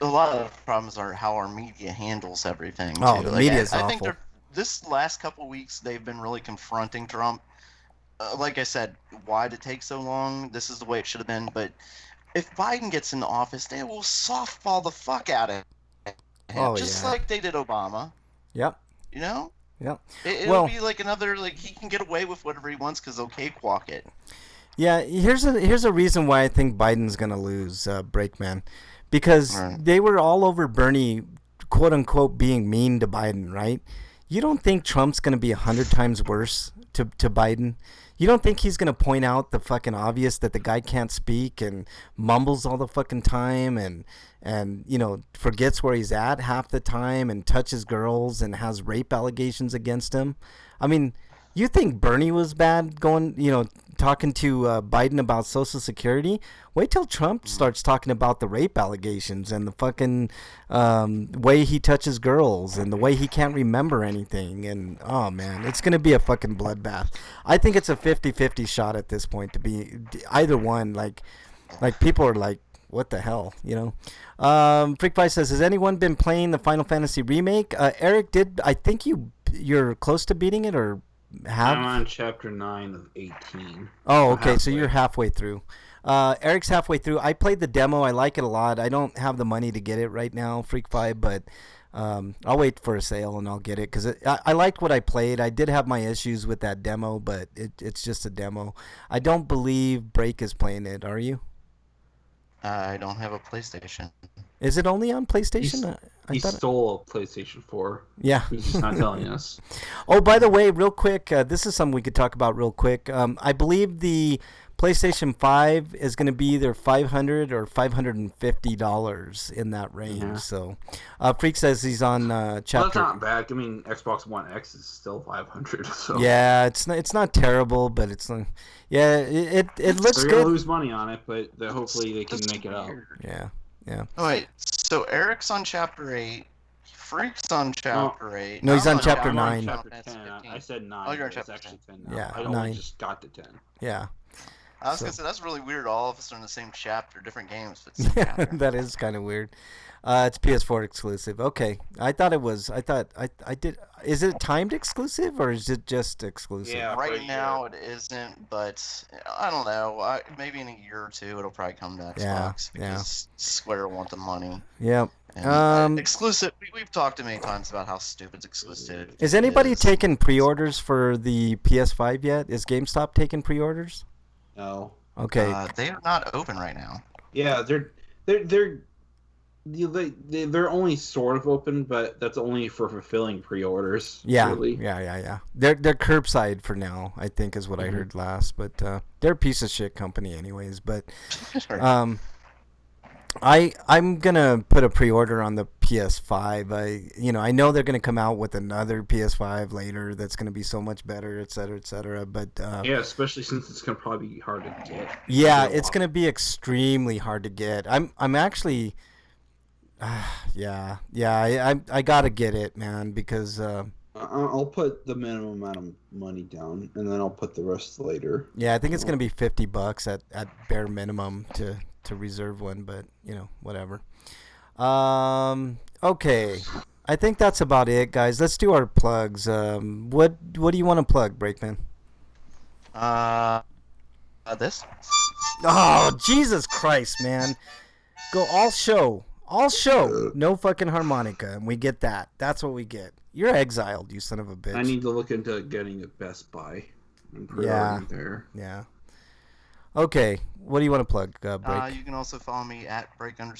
a lot of the problems are how our media handles everything. Too. Oh, the media is I awful. think this last couple of weeks they've been really confronting Trump. Like I said, why did it take so long? This is the way it should have been. But if Biden gets into office, they will softball the fuck out of him, just like they did Obama. Yep. You know? Yep. It'll be like another, like, he can get away with whatever he wants because they'll cakewalk it. Yeah, here's a reason why I think Biden's gonna lose, Breakman, because they were all over Bernie, quote unquote, being mean to Biden, right? You don't think Trump's gonna be 100 times worse to Biden? You don't think he's gonna point out the fucking obvious, that the guy can't speak and mumbles all the fucking time and forgets where he's at half the time and touches girls and has rape allegations against him? I mean, you think Bernie was bad talking to Biden about Social Security? Wait till Trump starts talking about the rape allegations and the fucking way he touches girls and the way he can't remember anything. And, oh, man, it's going to be a fucking bloodbath. I think it's a 50-50 shot at this point to be either one. Like people are like, what the hell, Freak Pie says, has anyone been playing the Final Fantasy remake? Eric, I think you're close to beating it, or have? I'm on chapter 9 of 18. Oh, okay, so you're halfway through. Eric's halfway through. I played the demo. I like it a lot. I don't have the money to get it right now, Freak Five, but I'll wait for a sale and I'll get it, because I liked what I played. I did have my issues with that demo, but it's just a demo. I don't believe Break is playing it. Are you? I don't have a PlayStation. Is it only on PlayStation? He stole a PlayStation 4. Yeah. He's just not telling us. Oh, by the way, real quick, this is something we could talk about real quick. I believe the PlayStation 5 is going to be either $500 or $550 in that range. Yeah. So, Freak says he's on chapter. Well, that's not bad. I mean, Xbox One X is still $500. So. Yeah, it's not terrible, but it's like, yeah, it looks They're good. Gonna lose money on it, but hopefully they can make it up. Yeah. Oh, wait, so Eric's on chapter 8. Freak's on chapter 8. No, he's on chapter chapter 9. Chapter 10. I said 9. Oh, you're on chapter 10 now. Yeah, I only just got to 10. Yeah. I was gonna say, that's really weird. All of us are in the same chapter, different games, but same chapter. That is kind of weird. It's PS4 exclusive. Okay, I thought it was. I did. Is it timed exclusive or is it just exclusive? Yeah, right now it isn't, but I don't know. Maybe in a year or two it'll probably come to Xbox because Square want the money. Yep. Exclusive. We've talked many times about how stupid exclusive. Is anybody taking pre-orders for the PS5 yet? Is GameStop taking pre-orders? No. Okay. They are not open right now. Yeah, they're only sort of open, but that's only for fulfilling pre-orders. Yeah, really. yeah. They're curbside for now, I think, is what I heard last. But they're a piece of shit company, anyways. But I'm gonna put a pre-order on the PS5. I know they're gonna come out with another PS5 later that's gonna be so much better, et cetera. But yeah, especially since it's gonna probably be hard to get. Yeah, it's gonna be extremely hard to get. I'm actually. I gotta get it, man, because I'll put the minimum amount of money down, and then I'll put the rest later. Yeah, I think it's gonna be $50 at bare minimum to reserve one, but whatever. Okay, I think that's about it, guys. Let's do our plugs. What do you want to plug, Breakman? This. Oh, Jesus Christ, man! Go all show. No fucking harmonica, and we get that. That's what we get. You're exiled, you son of a bitch. I need to look into getting a Best Buy and pre-ordering there. Yeah. Okay, what do you want to plug, Break? You can also follow me at break_man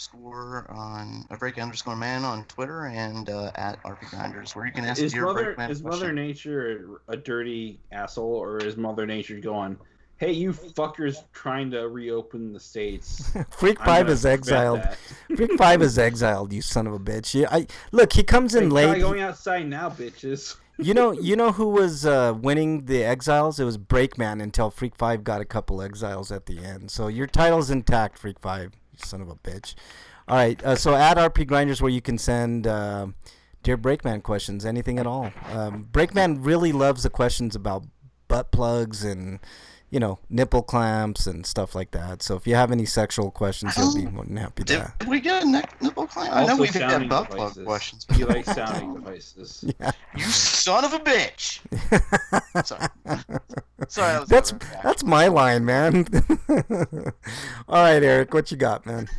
on Twitter and at RPGrinders, where you can ask your Breakman Is question. Mother Nature a dirty asshole, or is Mother Nature going, "Hey, you fuckers trying to reopen the states"? Freak I'm 5 gonna is prevent exiled. that." Freak 5 is exiled, you son of a bitch. Look, he comes in Hey, late. try going outside now, bitches. You know who was winning the exiles? It was Breakman until Freak 5 got a couple exiles at the end. So your title's intact, Freak 5, you son of a bitch. All right, so add RP Grinders where you can send Dear Breakman questions, anything at all. Breakman really loves the questions about butt plugs and, nipple clamps and stuff like that. So if you have any sexual questions, he'll be more than happy to. Did we get a nipple clamp? I know Also we've had sounding butt plug devices. questions. He likes sounding devices. Yeah. You son of a bitch! Sorry. Sorry, that was That's my line, man. All right, Eric, what you got, man?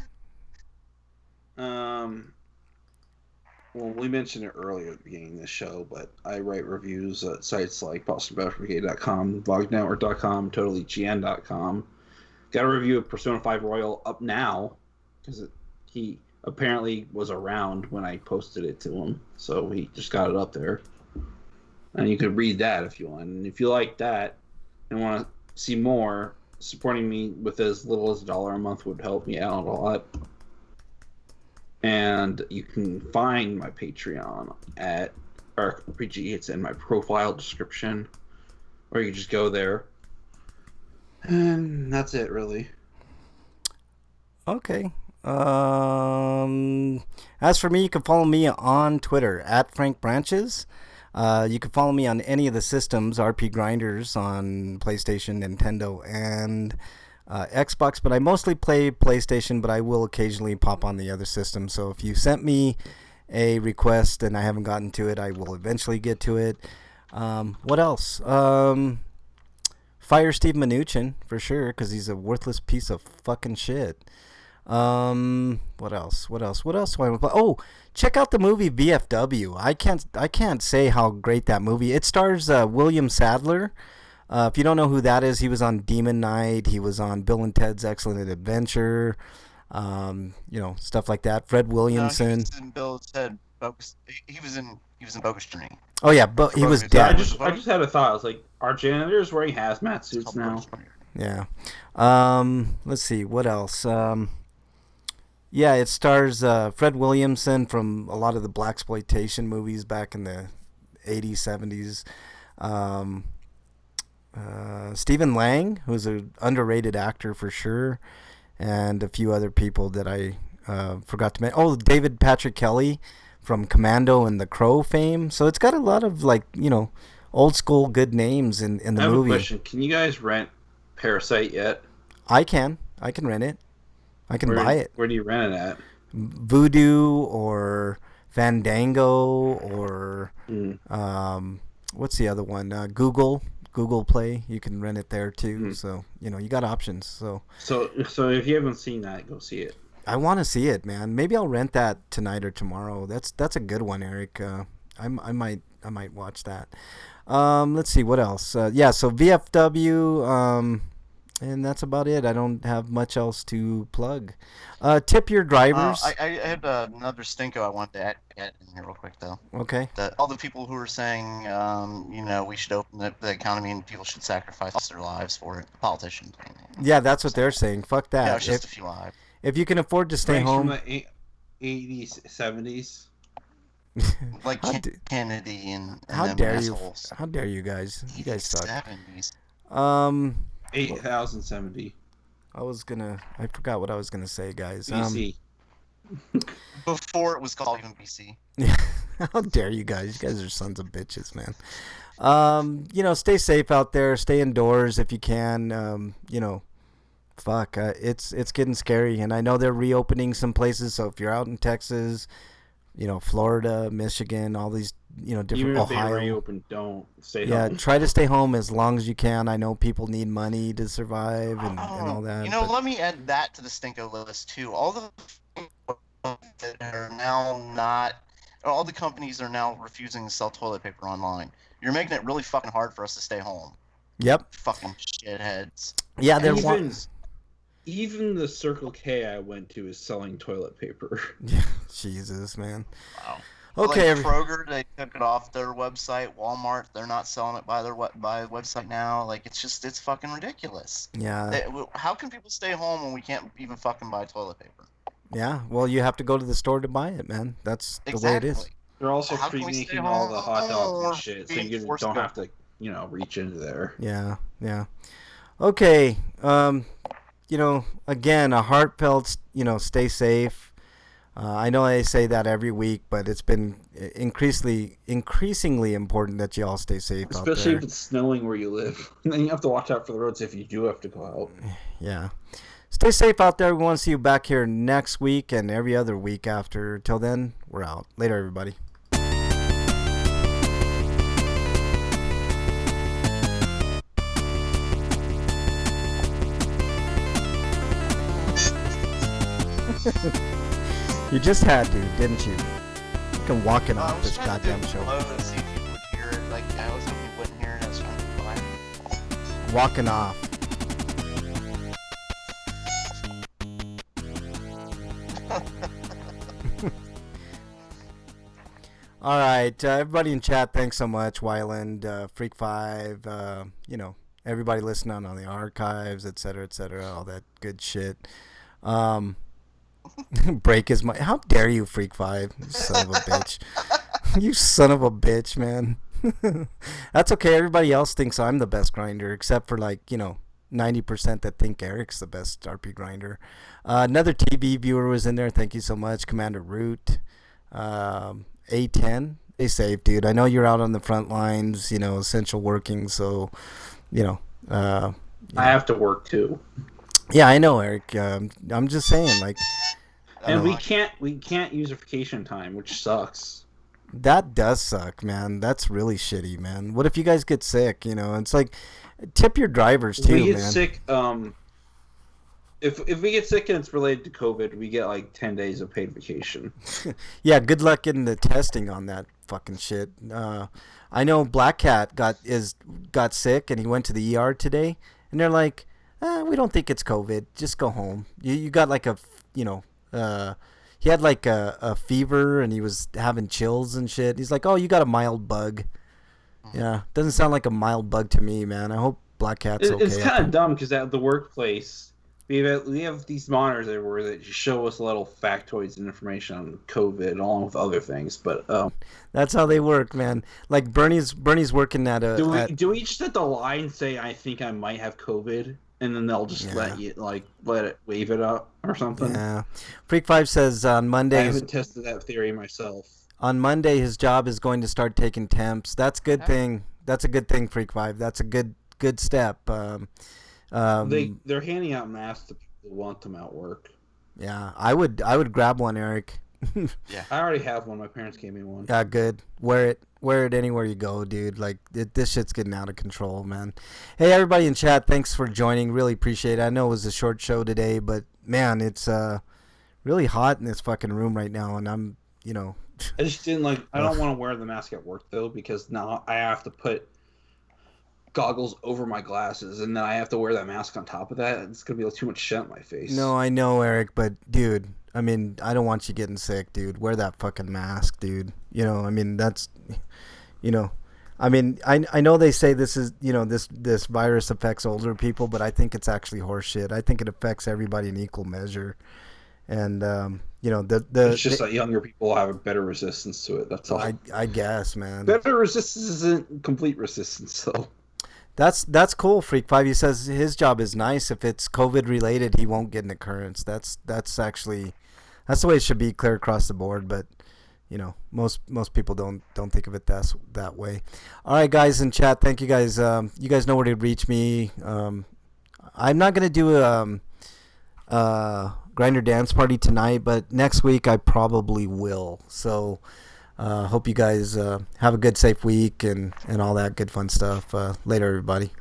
Well, we mentioned it earlier at the beginning of the show, but I write reviews at sites like BostonBattleBrigade.com, VogNetwork.com, TotallyGN.com. Got a review of Persona 5 Royal up now, because he apparently was around when I posted it to him, so he just got it up there. And you could read that if you want. And if you like that and want to see more, supporting me with as little as $1 a month would help me out a lot. And you can find my Patreon at RPG. It's in my profile description, or you can just go there. And that's it, really. Okay. As for me, you can follow me on Twitter at Frank Branches. You can follow me on any of the systems, RP Grinders on PlayStation, Nintendo, and Xbox, but I mostly play PlayStation, but I will occasionally pop on the other system. So if you sent me a request and I haven't gotten to it, I will eventually get to it. What else? Fire Steve Mnuchin for sure, because he's a worthless piece of fucking shit. What else do I want to play? Oh, check out the movie VFW. I can't say how great that movie. It stars William Sadler. If you don't know who that is, he was on Demon Knight. He was on Bill and Ted's Excellent Adventure. Stuff like that. Fred Williamson. He was in Bill and Ted. He was in Bogus Journey. Oh yeah, but he was I dead. just had a thought. I was like, are janitors wearing hazmat suits now? Yeah. Let's see what else. Yeah, it stars Fred Williamson from a lot of the blaxploitation movies back in the 80s, 70s. Stephen Lang, who's an underrated actor for sure, and a few other people that I forgot to mention. Oh, David Patrick Kelly from Commando and The Crow fame. So it's got a lot of old school good names in the movie. I have a question. Can you guys rent Parasite yet? I can rent it. I can buy it. Where do you rent it at? Vudu or Fandango or what's the other one? Google Play. You can rent it there too. So you got options. So if you haven't seen that, go see it. I want to see it, man. Maybe I'll rent that tonight or tomorrow. That's a good one, Eric. I might watch that. Let's see what else. So VFW. And that's about it. I don't have much else to plug. Tip your drivers. I had another stinko I wanted to add in here real quick, though. Okay. All the people who are saying, we should open the economy and people should sacrifice their lives for it. The politicians. Yeah, that's what they're saying. Fuck that. Yeah, it's just a few lives. If you can afford to stay home. From the 80s, 70s. Like Kennedy and how them dare assholes. you? How dare you guys? You guys suck. 70s. 8070. I forgot what I was gonna say, guys. BC. Before it was called even BC. How dare you guys? You guys are sons of bitches, man. Stay safe out there. Stay indoors if you can. It's getting scary, and I know they're reopening some places. So if you're out in Texas, Florida, Michigan, all these, different Even if Ohio. they reopen, don't stay home. Yeah, try to stay home as long as you can. I know people need money to survive and all that. Let me add that to the stinko list too. All the that are now not, all the companies are now refusing to sell toilet paper online. You're making it really fucking hard for us to stay home. Yep. Fucking shitheads. Yeah, they're even the Circle K I went to is selling toilet paper. Jesus, man. Wow. Okay. Like Kroger, they took it off their website. Walmart, they're not selling it by their website now. Like, it's fucking ridiculous. Yeah. How can people stay home when we can't even fucking buy toilet paper? Yeah. Well, you have to go to the store to buy it, man. That's the way it is. They're also How can we free stay making all the hot dogs home and shit, so being you forced don't to- have to, reach into there. Yeah. Yeah. Okay. Again, a heartfelt, stay safe. I know I say that every week, but it's been increasingly important that you all stay safe out there. Especially if it's snowing where you live. And then you have to watch out for the roads if you do have to go out. Yeah. Stay safe out there. We want to see you back here next week and every other week after. Till then, we're out. Later, everybody. You just had to, didn't you? Fucking walking I off was this trying goddamn to do show. it low to see if you would hear it. Like, I was hoping you wouldn't hear it. I was trying to be quiet. Walking off. All right, everybody in chat, thanks so much. Wyland, Freak 5, everybody listening on the archives, et cetera, all that good shit. Break his mic. How dare you, Freak 5? You son of a bitch. You son of a bitch, man. That's okay. Everybody else thinks I'm the best grinder, except for 90% that think Eric's the best RP grinder. Another TV viewer was in there. Thank you so much. Commander Root. A10. Stay safe, dude. I know you're out on the front lines, essential working, so, I have to work too. Yeah, I know, Eric. I'm just saying, and we can't use vacation time, which sucks. That does suck, man. That's really shitty, man. What if you guys get sick? It's like, tip your drivers too, man. We get sick. If we get sick and it's related to COVID, we get 10 days of paid vacation. Yeah, good luck getting the testing on that fucking shit. I know Black Cat got sick and he went to the ER today, and they're like, we don't think it's COVID. Just go home. You got he had a fever and he was having chills and shit. He's like, oh, you got a mild bug. Yeah, doesn't sound like a mild bug to me, man. I hope Black Cat's okay. It's kind of dumb because at the workplace, we have these monitors everywhere that show us little factoids and information on COVID along with other things. But that's how they work, man. Like Bernie's working at a. Do we just at the line say I think I might have COVID, and then they'll just let it wave it up or something? Yeah. Freak 5 says on Monday. I haven't tested that theory myself. On Monday, his job is going to start taking temps. That's a good thing. That's a good thing, Freak 5. That's a good step. They're handing out masks to people who want them at work. Yeah, I would grab one, Eric. Yeah, I already have one. My parents gave me one. Yeah, good. Wear it anywhere you go, dude. This shit's getting out of control, man. Hey, everybody in chat, thanks for joining. Really appreciate it. I know it was a short show today, but man, it's really hot in this fucking room right now, and I'm, I just didn't I don't want to wear the mask at work though, because now I have to put goggles over my glasses, and then I have to wear that mask on top of that. It's gonna be too much shit on my face. No, I know, Eric, but dude, I mean, I don't want you getting sick, dude. Wear that fucking mask, dude. That's, I mean, I know they say this is, this virus affects older people, but I think it's actually horseshit. I think it affects everybody in equal measure. And, it's just that younger people have a better resistance to it. That's all. I guess, man. Better resistance isn't complete resistance, though. That's cool, Freak 5. He says his job is nice. If it's COVID related, he won't get an occurrence. That's the way it should be, clear across the board. But most people don't think of it that way. All right, guys in chat, thank you guys. You guys know where to reach me. I'm not gonna do a Grinder dance party tonight, but next week I probably will. So hope you guys have a good, safe week and all that good fun stuff. Later, everybody.